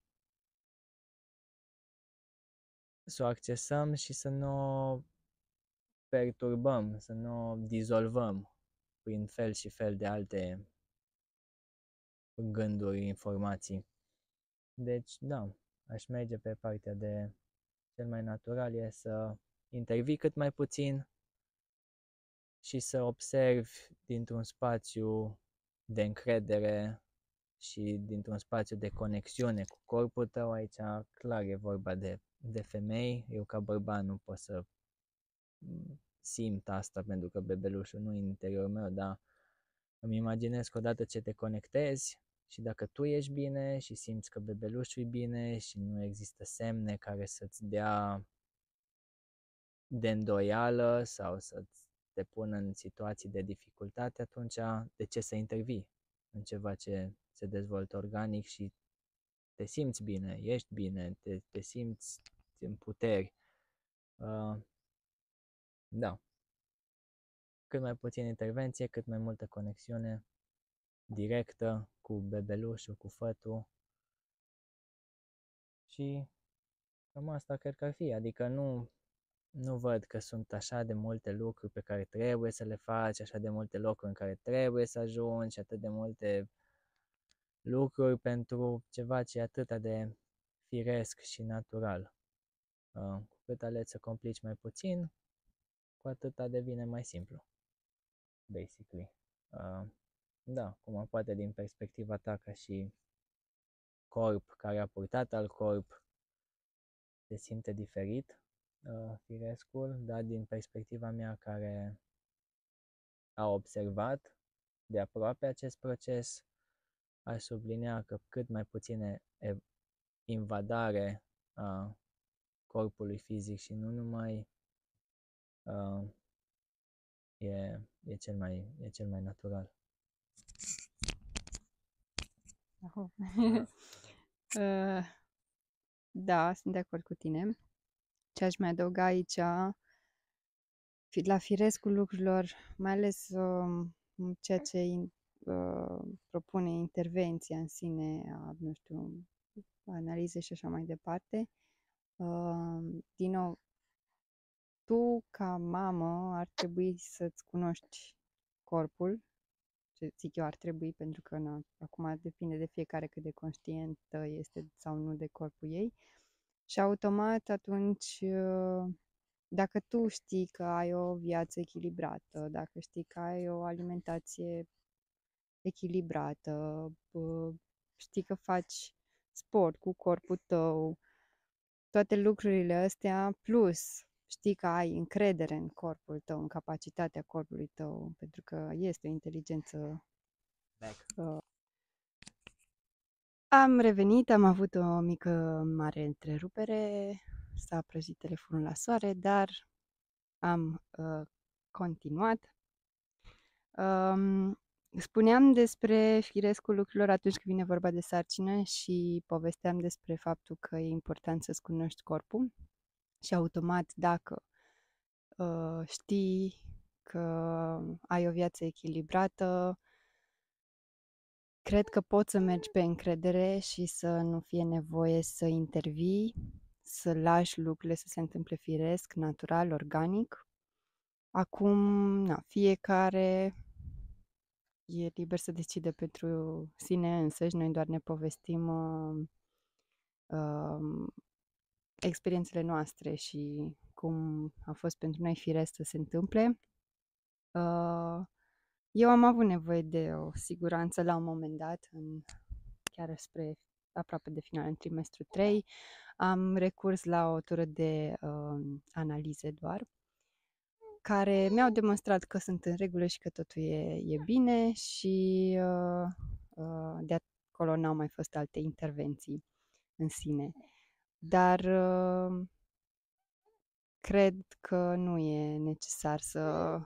accesăm și să nu o perturbăm, să nu o dizolvăm prin fel și fel de alte gânduri, informații. Deci, da, aș merge pe partea de cel mai natural e să intervii cât mai puțin și să observi dintr-un spațiu de încredere și dintr-un spațiu de conexiune cu corpul tău. Aici clar e vorba de femei. Eu ca bărbat nu pot să simt asta pentru că bebelușul nu e în interiorul meu, dar îmi imaginez că odată ce te conectezi și dacă tu ești bine și simți că bebelușul e bine și nu există semne care să-ți dea de îndoială sau să te pună în situații de dificultate, atunci de ce să intervii în ceva ce se dezvoltă organic și te simți bine, ești bine, te simți în puteri. Da. Cât mai puțin intervenție, cât mai multă conexiune directă cu bebelușul, cu fătul. Și cam asta cred că ar fi. Adică nu văd că sunt așa de multe lucruri pe care trebuie să le faci, așa de multe locuri în care trebuie să ajungi, atât de multe lucruri pentru ceva ce e atât de firesc și natural. Cu cât alegi să complici mai puțin, cu atâta devine mai simplu, basically. Da, cum poate din perspectiva ta ca și corp care a purtat al corp se simte diferit, firescul, dar din perspectiva mea care a observat de aproape acest proces, aș sublinea că cât mai puține invadare a corpului fizic și nu numai e cel mai natural. Da, sunt de acord cu tine. Ce aș mai adăuga aici, la firescul lucrurilor, mai ales ceea ce propune intervenția în sine, nu știu, analize și așa mai departe. Din nou, tu ca mamă ar trebui să-ți cunoști corpul, ce zic eu ar trebui, pentru că acum depinde de fiecare cât de conștientă este sau nu de corpul ei. Și automat atunci, dacă tu știi că ai o viață echilibrată, dacă știi că ai o alimentație echilibrată, știi că faci sport cu corpul tău, toate lucrurile astea, plus știi că ai încredere în corpul tău, în capacitatea corpului tău, pentru că este o inteligență. Am revenit, am avut o mică mare întrerupere, s-a prăjit telefonul la soare, dar am continuat. Spuneam despre firescul lucrurilor atunci când vine vorba de sarcină și povesteam despre faptul că e important să-ți cunoști corpul și automat dacă știi că ai o viață echilibrată, cred că poți să mergi pe încredere și să nu fie nevoie să intervii, să lași lucrurile să se întâmple firesc, natural, organic. Acum, fiecare e liber să decide pentru sine însăși, noi doar ne povestim experiențele noastre și cum a fost pentru noi firesc să se întâmple. Eu am avut nevoie de o siguranță la un moment dat, chiar spre aproape de final, în trimestru 3, am recurs la o tură de analize doar, care mi-au demonstrat că sunt în regulă și că totul e bine și de acolo n-au mai fost alte intervenții în sine. Dar cred că nu e necesar să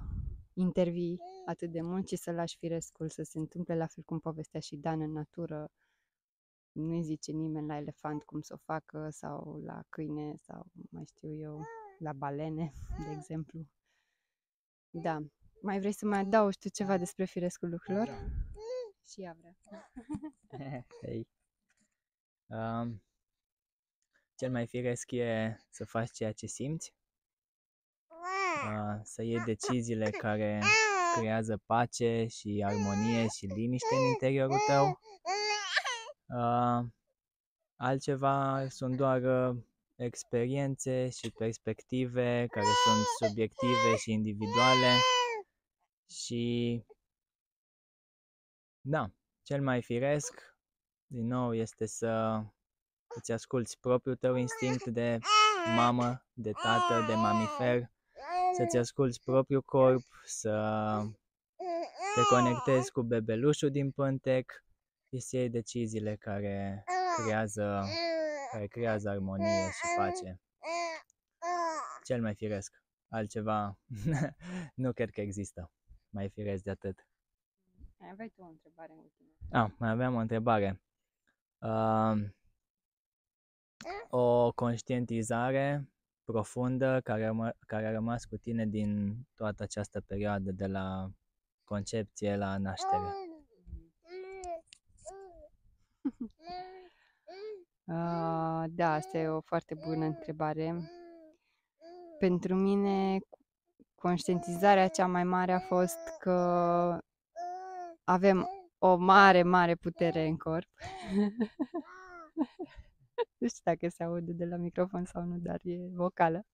intervii atât de mult, ci să lași firescul să se întâmple, la fel cum povestea și Dan în natură. Nu-i zice nimeni la elefant cum să o facă sau la câine sau mai știu eu, la balene, de exemplu. Da. Mai vrei să mai adaugi tu ceva despre firescul lucrurilor? Da. Și ea vrea. Hei. Cel mai firesc e să faci ceea ce simți, să iei deciziile care creează pace și armonie și liniște în interiorul tău. Altceva sunt doar experiențe și perspective care sunt subiective și individuale și da, cel mai firesc, din nou, este să îți asculți propriul tău instinct de mamă, de tată, de mamifer, să-ți asculți propriul corp, să te conectezi cu bebelușul din pântec și să iei deciziile care creează armonie și pace. Cel mai firesc. Altceva nu cred că există mai firesc de atât. Mai aveai tu o întrebare în ultima. Mai aveam o întrebare. O conștientizare profundă care a rămas cu tine din toată această perioadă de la concepție la naștere. Da, asta e o foarte bună întrebare. Pentru mine, conștientizarea cea mai mare a fost că avem o mare, mare putere în corp. Nu știu dacă se aude de la microfon sau nu, dar e vocală.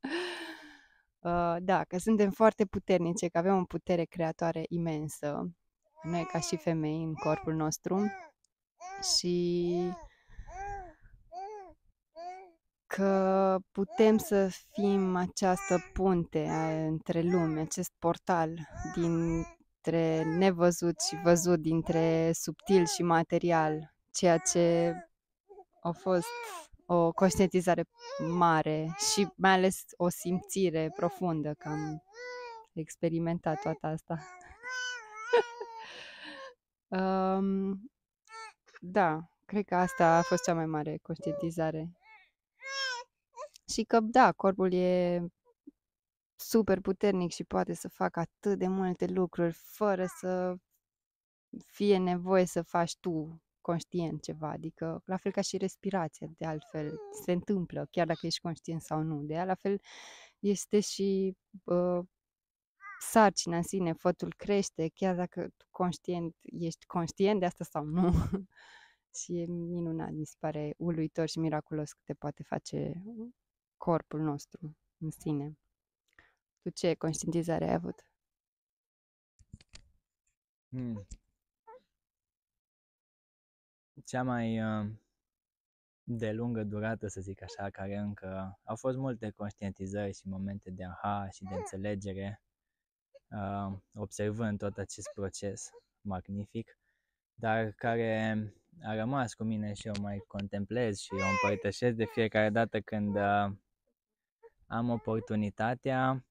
Da, că suntem foarte puternice, că avem o putere creatoare imensă, noi ca și femei în corpul nostru și că putem să fim această punte între lume, acest portal dintre nevăzut și văzut, dintre subtil și material, ceea ce a fost o conștientizare mare și mai ales o simțire profundă, că am experimentat toată asta. Da, cred că asta a fost cea mai mare conștientizare. Și că, da, corpul e super puternic și poate să facă atât de multe lucruri fără să fie nevoie să faci tu conștient ceva, adică la fel ca și respirația, de altfel se întâmplă, chiar dacă ești conștient sau nu. De aia, la fel este și sarcina în sine, fătul crește, chiar dacă tu ești conștient de asta sau nu. Și e minunat, mi se pare uluitor și miraculos cât te poate face corpul nostru în sine. Tu ce conștientizare ai avut? Cea mai de lungă durată, să zic așa, care încă au fost multe conștientizări și momente de aha și de înțelegere, observând tot acest proces magnific, dar care a rămas cu mine și o mai contemplez și o împărtășesc de fiecare dată când am oportunitatea,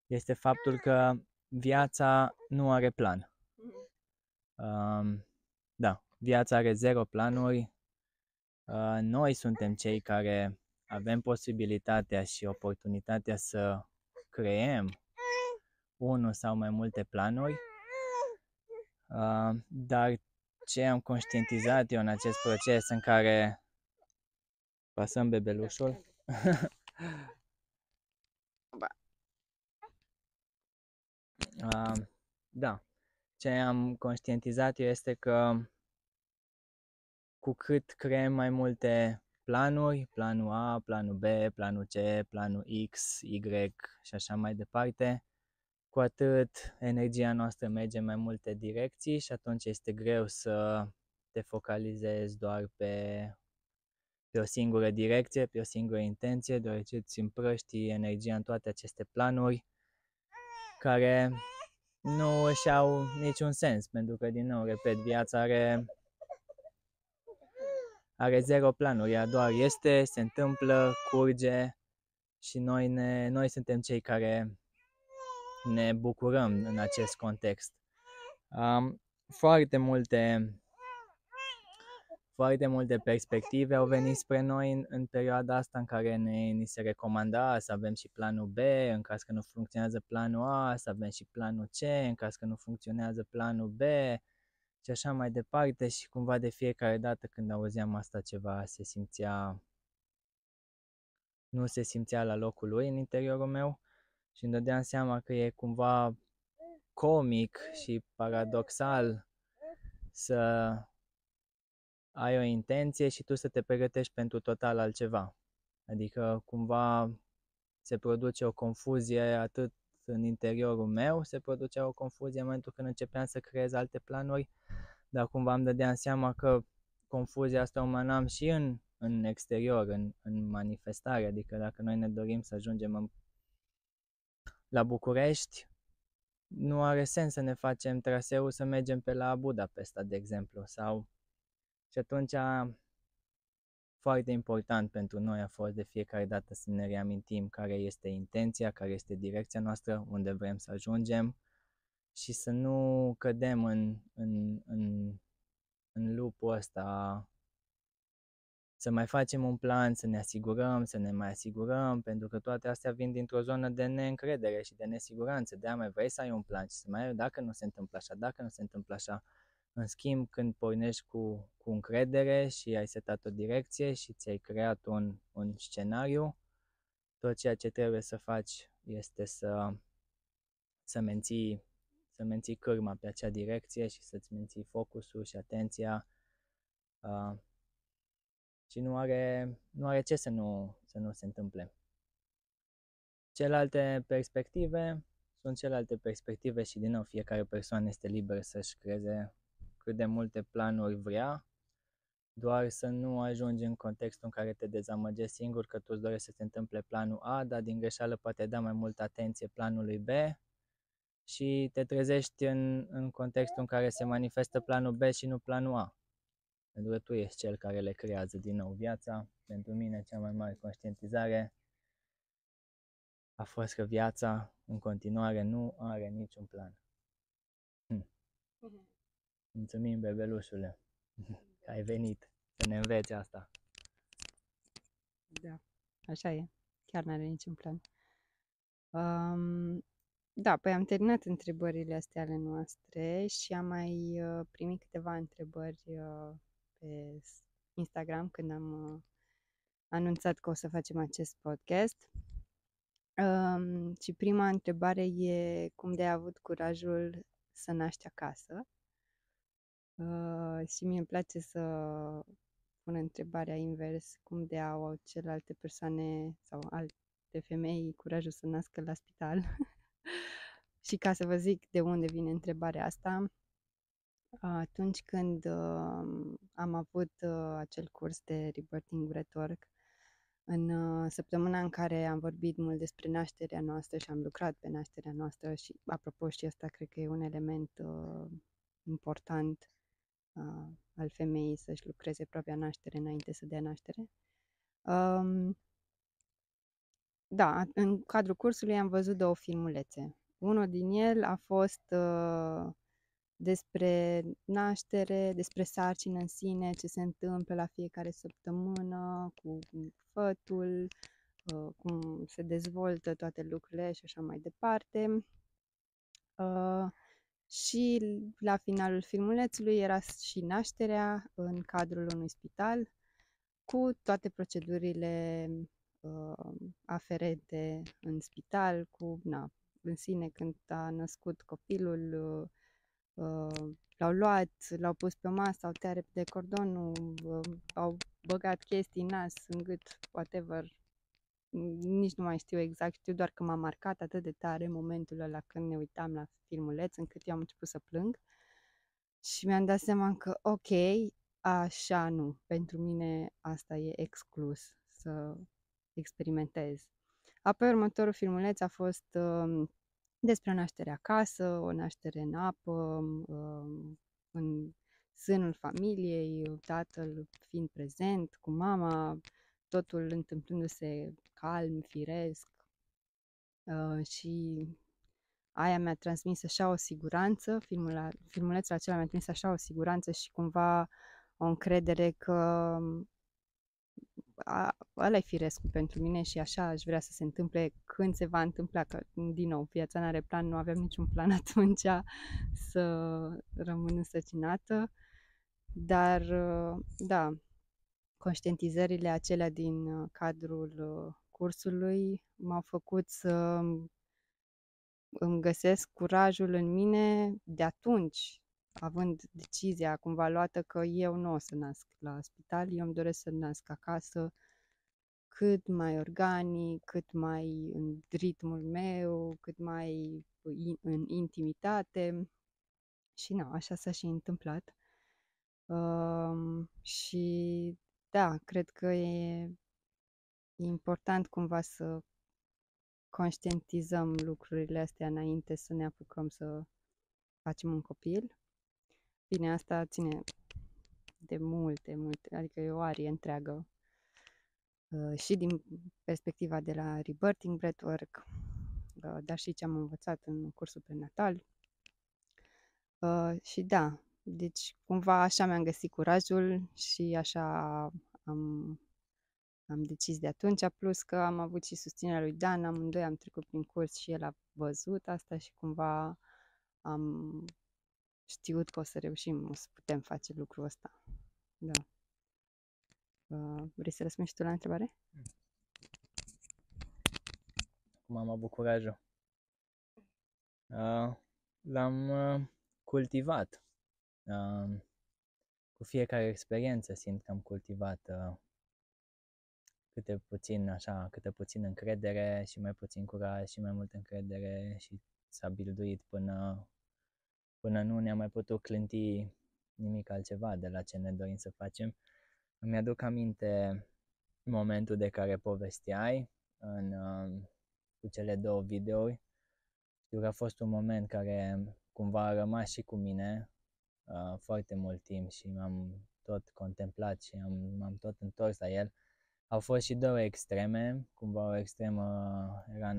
este faptul că viața nu are plan. Da, viața are 0 planuri. Noi suntem cei care avem posibilitatea și oportunitatea să creăm unul sau mai multe planuri, dar ce am conștientizat eu în acest proces în care pasăm bebelușul, da, ce am conștientizat eu este că cu cât creăm mai multe planuri, planul A, planul B, planul C, planul X, Y și așa mai departe, cu atât energia noastră merge în mai multe direcții și atunci este greu să te focalizezi doar pe o singură direcție, pe o singură intenție, deoarece îți împrăștii energia în toate aceste planuri care nu își au niciun sens, pentru că, din nou, repet, viața are 0 planuri, ea doar este, se întâmplă, curge și noi suntem cei care ne bucurăm în acest context. Foarte foarte multe perspective au venit spre noi în perioada asta în care ni se recomanda să avem și planul B, în caz că nu funcționează planul A, să avem și planul C, în caz că nu funcționează planul B și așa mai departe, și cumva de fiecare dată când auzeam asta ceva nu se simțea la locul lui în interiorul meu și îmi dădeam seama că e cumva comic și paradoxal să ai o intenție și tu să te pregătești pentru total altceva. Adică cumva se produce o confuzie atât în interiorul meu, se producea o confuzie în momentul când începeam să creez alte planuri, dar cumva îmi dădeam seama că confuzia asta o manam și în exterior, în manifestare. Adică dacă noi ne dorim să ajungem la București, nu are sens să ne facem traseul să mergem pe la Budapesta, de exemplu, și atunci foarte important pentru noi a fost de fiecare dată să ne reamintim care este intenția, care este direcția noastră, unde vrem să ajungem și să nu cădem în loop-ul ăsta, să mai facem un plan, să ne asigurăm, să ne mai asigurăm, pentru că toate astea vin dintr-o zonă de neîncredere și de nesiguranță. De-aia mai vrei să ai un plan și să mai ai, dacă nu se întâmplă așa, dacă nu se întâmplă așa. În schimb, când pornești cu încredere și ai setat o direcție și ți-ai creat un scenariu, tot ceea ce trebuie să faci este să menții cârma pe acea direcție și să-ți menții focusul și atenția și nu are ce să nu se întâmple. Celelalte perspective sunt celelalte perspective și din nou fiecare persoană este liberă să-și creeze cât de multe planuri vrea, doar să nu ajungi în contextul în care te dezamăgești singur că tu îți dorești să se întâmple planul A, dar din greșeală poate da mai multă atenție planului B și te trezești în contextul în care se manifestă planul B și nu planul A. Pentru că tu ești cel care le creează din nou viața. Pentru mine cea mai mare conștientizare a fost că viața în continuare nu are niciun plan. Mulțumim, bebelușule, că ai venit să ne înveți asta. Da, așa e. Chiar n-are niciun plan. Da, păi am terminat întrebările astea ale noastre și am mai primit câteva întrebări pe Instagram când am anunțat că o să facem acest podcast. Și prima întrebare e cum de ai avut curajul să naști acasă? Și mie îmi place să pun întrebarea invers, cum de au celelalte persoane sau alte femei curajul să nască la spital. Și ca să vă zic de unde vine întrebarea asta, atunci când am avut acel curs de Rebirthing Breathwork, în săptămâna în care am vorbit mult despre nașterea noastră și am lucrat pe nașterea noastră și, apropo, și asta cred că e un element important al femeii să-și lucreze propria naștere înainte să dea naștere. Da, în cadrul cursului am văzut 2 filmulețe. Unul din el a fost despre naștere, despre sarcină în sine, ce se întâmplă la fiecare săptămână cu fătul, cum se dezvoltă toate lucrurile și așa mai departe. Și la finalul filmulețului era și nașterea în cadrul unui spital cu toate procedurile aferente în spital, în sine când a născut copilul, l-au luat, l-au pus pe masă, au tăiat repede cordonul, au băgat chestii în nas, în gât, whatever. Nici nu mai știu exact, știu doar că m-a marcat atât de tare momentul ăla când ne uitam la filmuleț, încât eu am început să plâng și mi-am dat seama că ok, așa nu, pentru mine asta e exclus să experimentez. Apoi următorul filmuleț a fost despre o naștere acasă, o naștere în apă, în sânul familiei, tatăl fiind prezent cu mama, totul întâmplându-se calm, firesc și aia mi-a transmis așa o siguranță, filmulețul acela mi-a transmis așa o siguranță și cumva o încredere că ăla e firescul pentru mine și așa aș vrea să se întâmple când se va întâmpla, că din nou viața n-are plan, nu aveam niciun plan atunci să rămân însărcinată, dar da, conștientizările acelea din cadrul cursului m-au făcut să îmi găsesc curajul în mine de atunci, având decizia cumva luată că eu nu o să nasc la spital, eu îmi doresc să nasc acasă, cât mai organic, cât mai în ritmul meu, cât mai în intimitate. Și nu, așa s-a și întâmplat. Și da, cred că e important cumva să conștientizăm lucrurile astea înainte să ne apucăm să facem un copil. Bine, asta ține de multe, adică e o arie întreagă. Și din perspectiva de la Rebirthing Breathwork, dar și ce am învățat în cursul prenatal. Și da, deci cumva așa mi-am găsit curajul și așa am decis de atunci, plus că am avut și susținerea lui Dan, amândoi am trecut prin curs și el a văzut asta și cumva am știut că o să reușim, o să putem face lucrul ăsta. Da. Vrei să răspunzi și tu la întrebare? Cum am avut curajul? L-am cultivat. Cu fiecare experiență simt că am cultivat câte puțin încredere și mai puțin curaj și mai multă încredere și s-a bilduit până nu ne-a mai putut clânti nimic altceva de la ce ne dorim să facem. Îmi aduc aminte momentul de care povesteai cu cele 2 videouri. Știu că a fost un moment care cumva a rămas și cu mine foarte mult timp și m-am tot contemplat și m-am tot întors la el. Au fost și 2 extreme, cumva o extremă era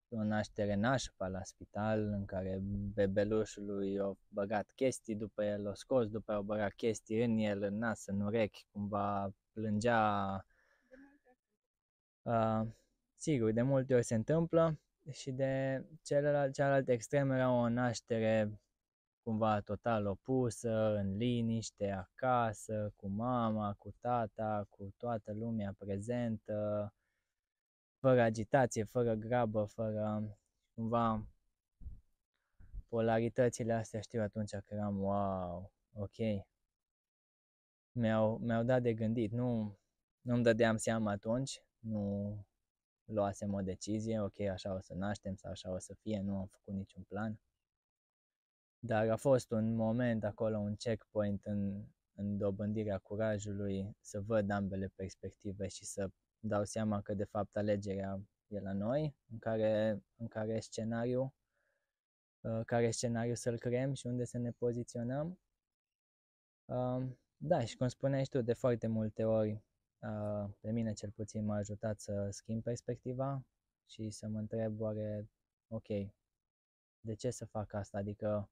o naștere nașpa la spital, în care bebelușul lui a băgat chestii după el, l-a scos, după aia a băgat chestii în el, în nas, în urechi, cumva plângea. Sigur, de multe ori se întâmplă și de cealaltă extremă era o naștere cumva total opusă, în liniște, acasă, cu mama, cu tata, cu toată lumea prezentă, fără agitație, fără grabă, fără cumva polaritățile astea. Știu atunci că eram wow, ok, mi-au dat de gândit, nu-mi dădeam seama atunci, nu luasem o decizie, ok, așa o să naștem sau așa o să fie, nu am făcut niciun plan. Dar a fost un moment acolo, un checkpoint în dobândirea curajului să văd ambele perspective și să dau seama că de fapt alegerea e la noi, în care scenariu să-l creăm și unde să ne poziționăm. Da, și cum spuneai tu, de foarte multe ori, pe mine cel puțin m-a ajutat să schimb perspectiva și să mă întreb oare, ok, de ce să fac asta? Adică,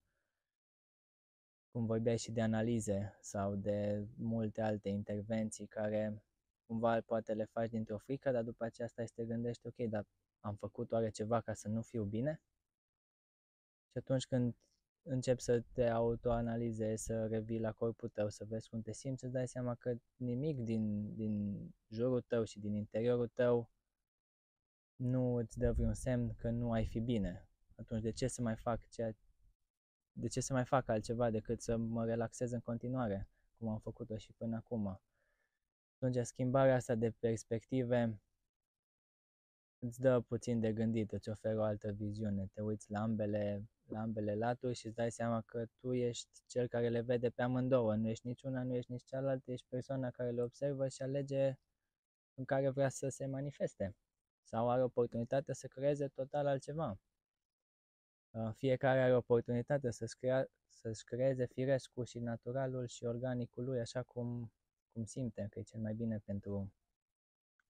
cum vorbeai și de analize sau de multe alte intervenții care cumva poate le faci dintr-o frică, dar după aceea stai să te gândești, ok, dar am făcut oare ceva ca să nu fiu bine? Și atunci când începi să te autoanalizezi, să revii la corpul tău, să vezi cum te simți, îți dai seama că nimic din jurul tău și din interiorul tău nu îți dă vreun semn că nu ai fi bine. Atunci de ce să mai fac altceva decât să mă relaxez în continuare, cum am făcut-o și până acum? Atunci schimbarea asta de perspective îți dă puțin de gândit, îți oferă o altă viziune, te uiți la ambele laturi și îți dai seama că tu ești cel care le vede pe amândouă, nu ești nici una, nu ești nici cealaltă, ești persoana care le observă și alege în care vrea să se manifeste sau are oportunitatea să creeze total altceva. Fiecare are oportunitatea să-și creeze firescul și naturalul și organicul lui așa cum simte că e cel mai bine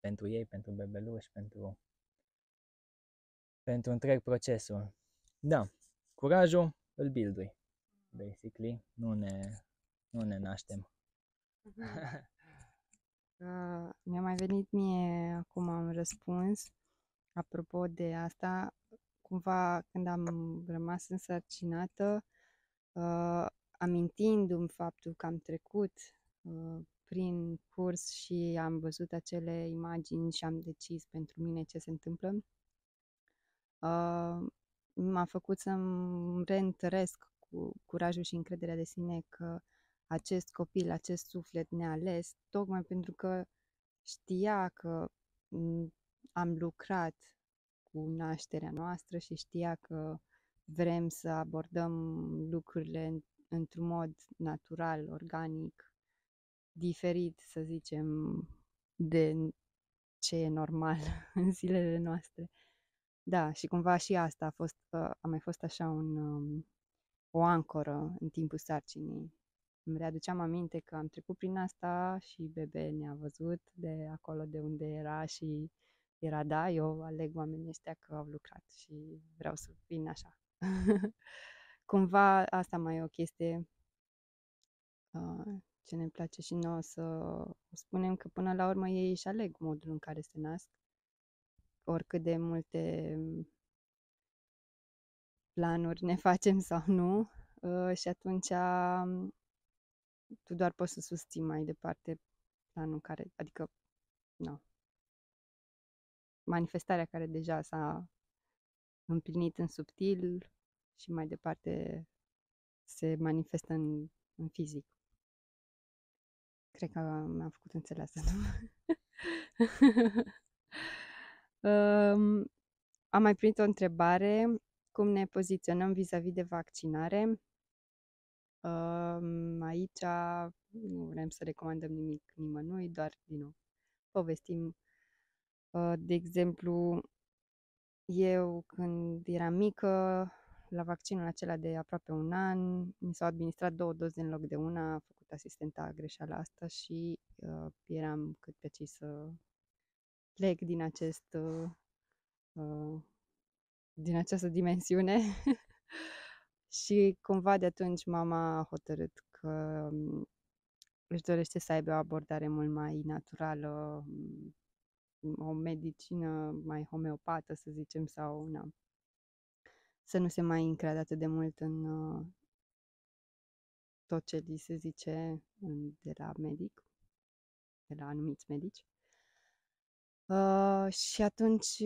pentru ei, pentru bebeluș, pentru întreg procesul. Da, curajul îl buildui, basically, nu ne naștem. Mi-a mai venit mie, acum am răspuns, apropo de asta, cumva când am rămas însărcinată, amintindu-mi faptul că am trecut prin curs și am văzut acele imagini și am decis pentru mine ce se întâmplă, m-a făcut să-mi reîntăresc cu curajul și încrederea de sine că acest copil, acest suflet neales, tocmai pentru că știa că am lucrat cu nașterea noastră și știa că vrem să abordăm lucrurile într-un mod natural, organic, diferit, să zicem, de ce e normal în zilele noastre. Da, și cumva și asta a mai fost așa o ancoră în timpul sarcinii. Îmi readuceam aminte că am trecut prin asta și bebe ne-a văzut de acolo de unde era și era, da, eu aleg oamenii ăștia că au lucrat și vreau să vin așa. Cumva asta mai e o chestie ce ne place și nouă să spunem, că până la urmă ei își aleg modul în care se nasc, oricât de multe planuri ne facem sau nu, și atunci tu doar poți să susții mai departe planul care, adică, nu, manifestarea care deja s-a împlinit în subtil și mai departe se manifestă în fizic. Cred că mi-am făcut înțeleasă, nu? Am mai primit o întrebare. Cum ne poziționăm vis-a-vis de vaccinare? Aici nu vrem să recomandăm nimic nimănui, doar, din nou, povestim. De exemplu, eu când eram mică, la vaccinul acela de aproape un an, mi s-au administrat 2 doze în loc de una, a făcut asistenta greșeala asta și eram cât pe ci să plec din această dimensiune. Și cumva de atunci mama a hotărât că își dorește să aibă o abordare mult mai naturală, o medicină mai homeopată, să zicem, sau na, să nu se mai încreadă atât de mult în tot ce li se zice de la medic, de la anumiți medici. Și atunci,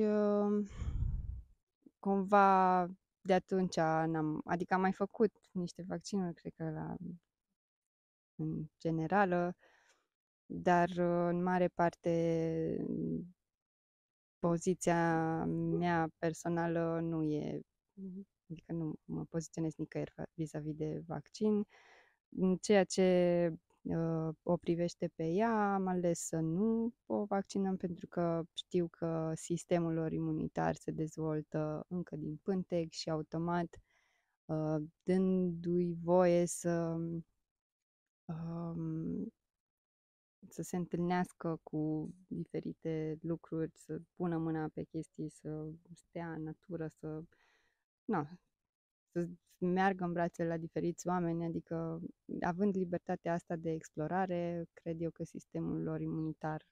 cumva, de atunci adică am mai făcut niște vaccinuri, cred că în generală, dar în mare parte poziția mea personală nu e, adică nu mă poziționez nicăieri vis-a-vis de vaccin. În ceea ce o privește pe ea, am ales să nu o vaccinăm pentru că știu că sistemul lor imunitar se dezvoltă încă din pântec și automat dându-i voie um, să se întâlnească cu diferite lucruri, să pună mâna pe chestii, să stea în natură, să meargă în brațe la diferiți oameni, adică având libertatea asta de explorare, cred eu că sistemul lor imunitar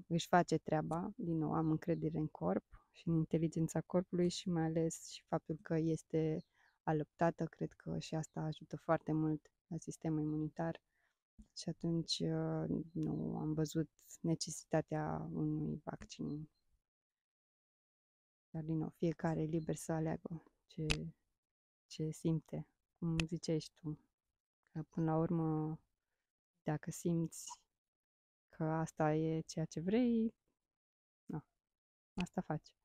își face treaba. Din nou, am încredere în corp și în inteligența corpului și mai ales și faptul că este alăptată, cred că și asta ajută foarte mult la sistemul imunitar. Și atunci nu am văzut necesitatea unui vaccin. Dar, din nou, fiecare e liber să aleagă ce simte. Cum ziceai și tu, că până la urmă, dacă simți că asta e ceea ce vrei, na, asta faci.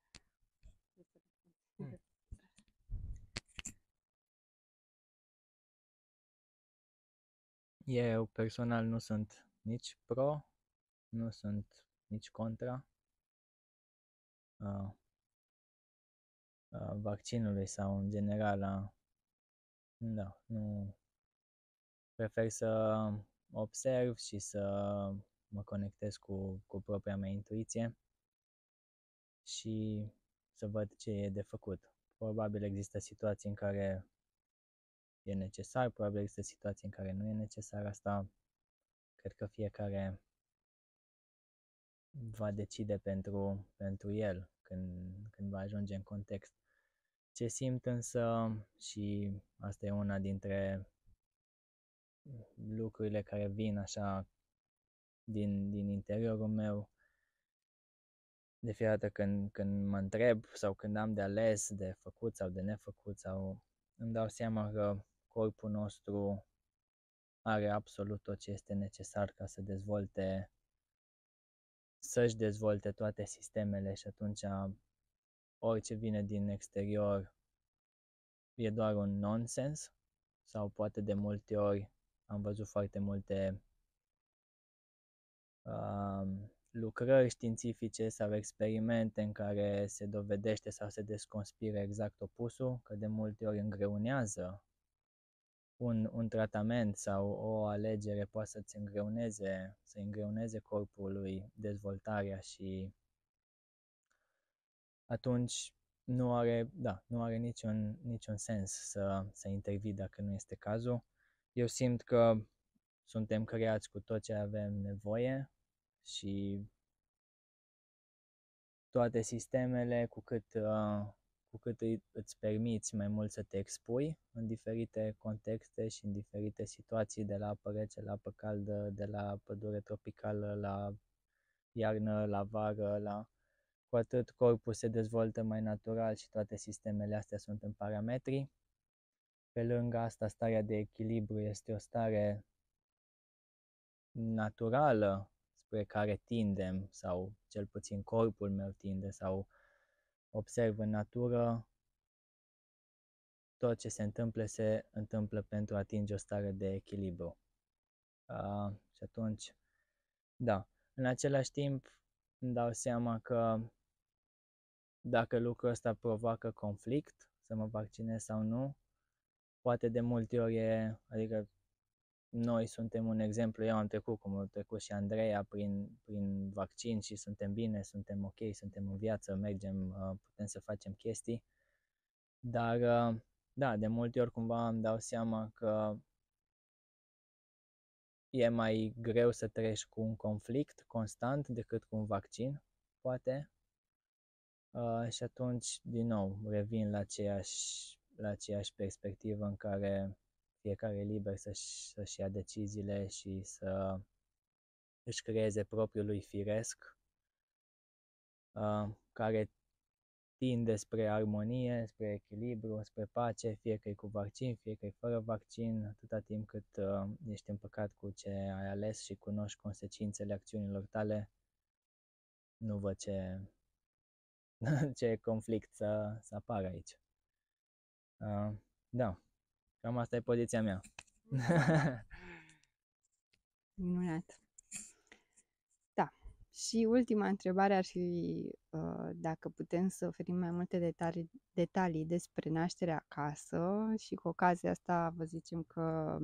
Eu personal nu sunt nici pro, nu sunt nici contra vaccinului sau în general da, nu prefer să observ și să mă conectez cu propria mea intuiție și să văd ce e de făcut. Probabil există situații în care e necesar, probabil există situații în care nu e necesar, asta cred că fiecare va decide pentru el când va ajunge în context. Ce simt însă, și asta e una dintre lucrurile care vin așa din interiorul meu, de fiecare dată când mă întreb sau când am de ales de făcut sau de nefăcut, sau îmi dau seama că corpul nostru are absolut tot ce este necesar ca să-și dezvolte toate sistemele, și atunci orice vine din exterior e doar un nonsens, sau poate de multe ori am văzut foarte multe lucrări științifice sau experimente în care se dovedește sau se desconspiră exact opusul, că de multe ori îngreunează un tratament sau o alegere, poate să îngreuneze corpului dezvoltarea, și atunci nu are niciun sens să intervii dacă nu este cazul. Eu simt că suntem creați cu tot ce avem nevoie și toate sistemele, cu cât îți permiți mai mult să te expui în diferite contexte și în diferite situații, de la apă rece la apă caldă, de la pădure tropicală la iarnă, la vară, cu atât corpul se dezvoltă mai natural și toate sistemele astea sunt în parametri. Pe lângă asta, starea de echilibru este o stare naturală spre care tindem, sau cel puțin corpul meu tinde, sau observ în natură, tot ce se întâmplă pentru a atinge o stare de echilibru. Și atunci, da, în același timp îmi dau seama că dacă lucrul ăsta provoacă conflict, să mă vaccinez sau nu, poate de multe ori adică noi suntem un exemplu, eu am trecut cum a trecut și Andreea prin vaccin și suntem bine, suntem ok, suntem în viață, mergem, putem să facem chestii, dar da, de multe ori cumva îmi dau seama că e mai greu să treci cu un conflict constant decât cu un vaccin, poate, și atunci, din nou, revin la aceeași perspectivă în care fiecare e liber să-și ia deciziile și să își creeze propriul lui firesc, care tinde spre armonie, spre echilibru, spre pace, fie că e cu vaccin, fie că e fără vaccin, atâta timp cât ești împăcat cu ce ai ales și cunoști consecințele acțiunilor tale, nu văd ce conflict să apară aici. Da, cam asta e poziția mea. Minunat. Da. Și ultima întrebare ar fi dacă putem să oferim mai multe detalii despre nașterea acasă, și cu ocazia asta vă zicem că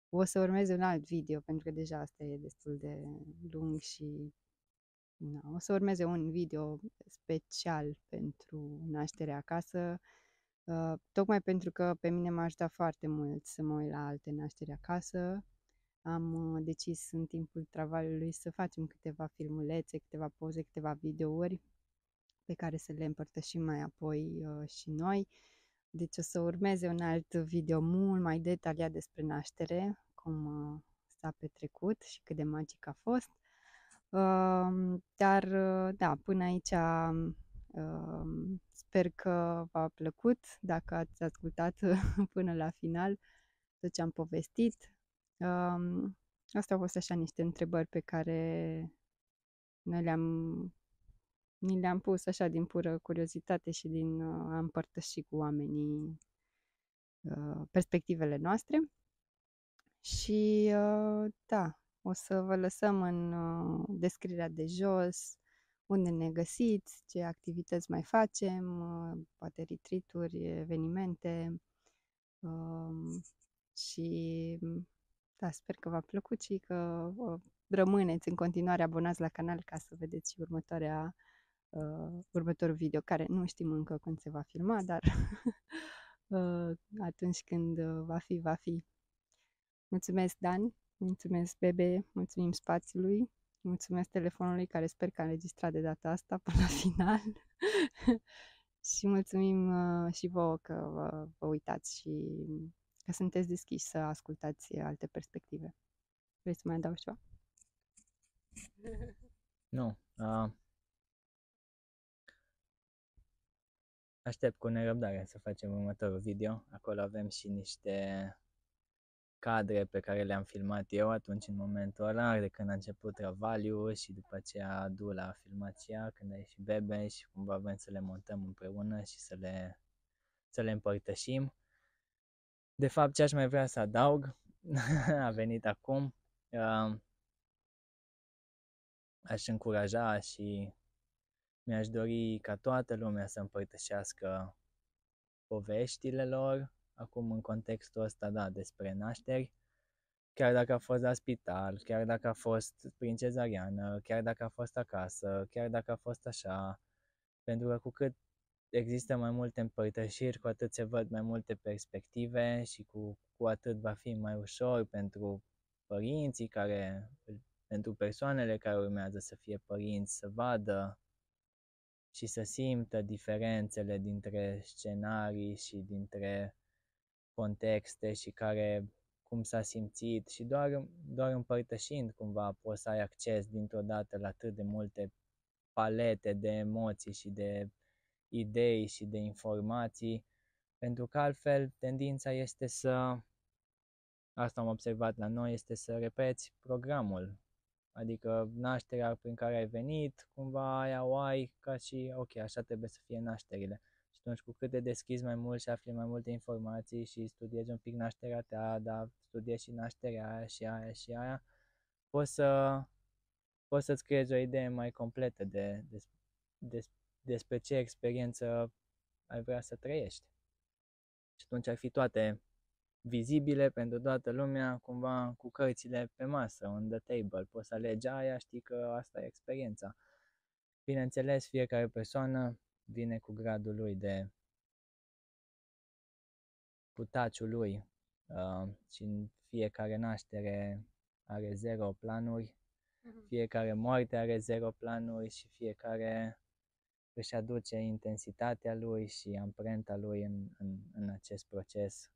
o să urmeze un alt video, pentru că deja asta e destul de lung și o să urmeze un video special pentru nașterea acasă, tocmai pentru că pe mine m-a ajutat foarte mult să mă uit la alte nașteri acasă. Am decis în timpul travaliului să facem câteva filmulețe, câteva poze, câteva videouri pe care să le împărtășim mai apoi și noi. Deci o să urmeze un alt video mult mai detaliat despre naștere, cum s-a petrecut și cât de magic a fost. Dar, da, până aici sper că v-a plăcut, dacă ați ascultat până la final tot ce am povestit. Astea au fost așa niște întrebări pe care noi ni le-am pus așa din pură curiozitate și din a împărtăși cu oamenii perspectivele noastre. Și da, o să vă lăsăm în descrierea de jos unde ne găsiți, ce activități mai facem, poate retreat-uri, evenimente, și da, sper că v-a plăcut și că rămâneți în continuare abonați la canal ca să vedeți următorul video, care nu știm încă când se va filma, dar atunci când va fi. Mulțumesc, Dan! mulțumesc Bebe, mulțumim spațiului, mulțumesc telefonului care sper că a înregistrat de data asta până la final. Și mulțumim și vouă că vă uitați și că sunteți deschiși să ascultați alte perspective. Vrei să mai adaug ceva? Nu. Aștept cu nerăbdare să facem următorul video. Acolo avem și niște cadre pe care le-am filmat eu atunci în momentul ăla, de când a început Ravaliu și după aceea Dula a filmat și ea, când a ieșit Bebe și cumva vrem să le montăm împreună și să le împărtășim. De fapt, ce aș mai vrea să adaug, a venit acum, aș încuraja și mi-aș dori ca toată lumea să împărtășească poveștile lor, acum în contextul ăsta, da, despre nașteri, chiar dacă a fost la spital, chiar dacă a fost prin cezariană, chiar dacă a fost acasă, chiar dacă a fost așa, pentru că cu cât există mai multe împărtășiri, cu atât se văd mai multe perspective și cu atât va fi mai ușor pentru părinții pentru persoanele care urmează să fie părinți, să vadă și să simtă diferențele dintre scenarii și dintre contexte și cum s-a simțit și doar împărtășind cumva poți să ai acces dintr-o dată la atât de multe palete de emoții și de idei și de informații, pentru că altfel tendința este asta am observat la noi, este să repeți programul. Adică nașterea prin care ai venit, cumva aia o ai ca și, ok, așa trebuie să fie nașterile. Și atunci cu cât te deschizi mai mult și afli mai multe informații și studiezi un pic nașterea ta, dar studiezi și nașterea aia și aia și aia, poți să-ți creezi o idee mai completă despre ce experiență ai vrea să trăiești. Și atunci ar fi toate vizibile pentru toată lumea, cumva cu cărțile pe masă, on the table. Poți să alegi aia, știi că asta e experiența. Bineînțeles, fiecare persoană vine cu gradul lui cu touch-ul lui și în fiecare naștere are 0 planuri, fiecare moarte are 0 planuri și fiecare își aduce intensitatea lui și amprenta lui în acest proces.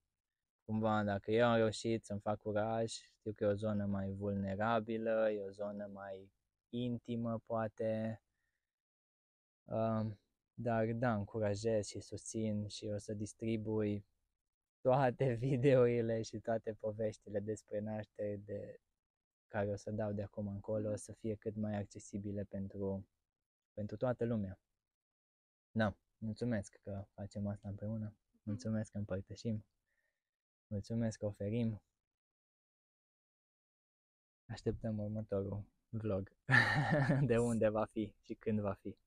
Cumva, dacă eu am reușit să-mi fac curaj, știu că e o zonă mai vulnerabilă, e o zonă mai intimă, poate, dar da, încurajez și susțin și o să distribui toate videourile și toate poveștile despre naștere care o să dau de acum încolo, să fie cât mai accesibile pentru toată lumea. Da, mulțumesc că facem asta împreună, mulțumesc că împărtășim, mulțumesc că oferim. Așteptăm următorul vlog, de unde va fi și când va fi.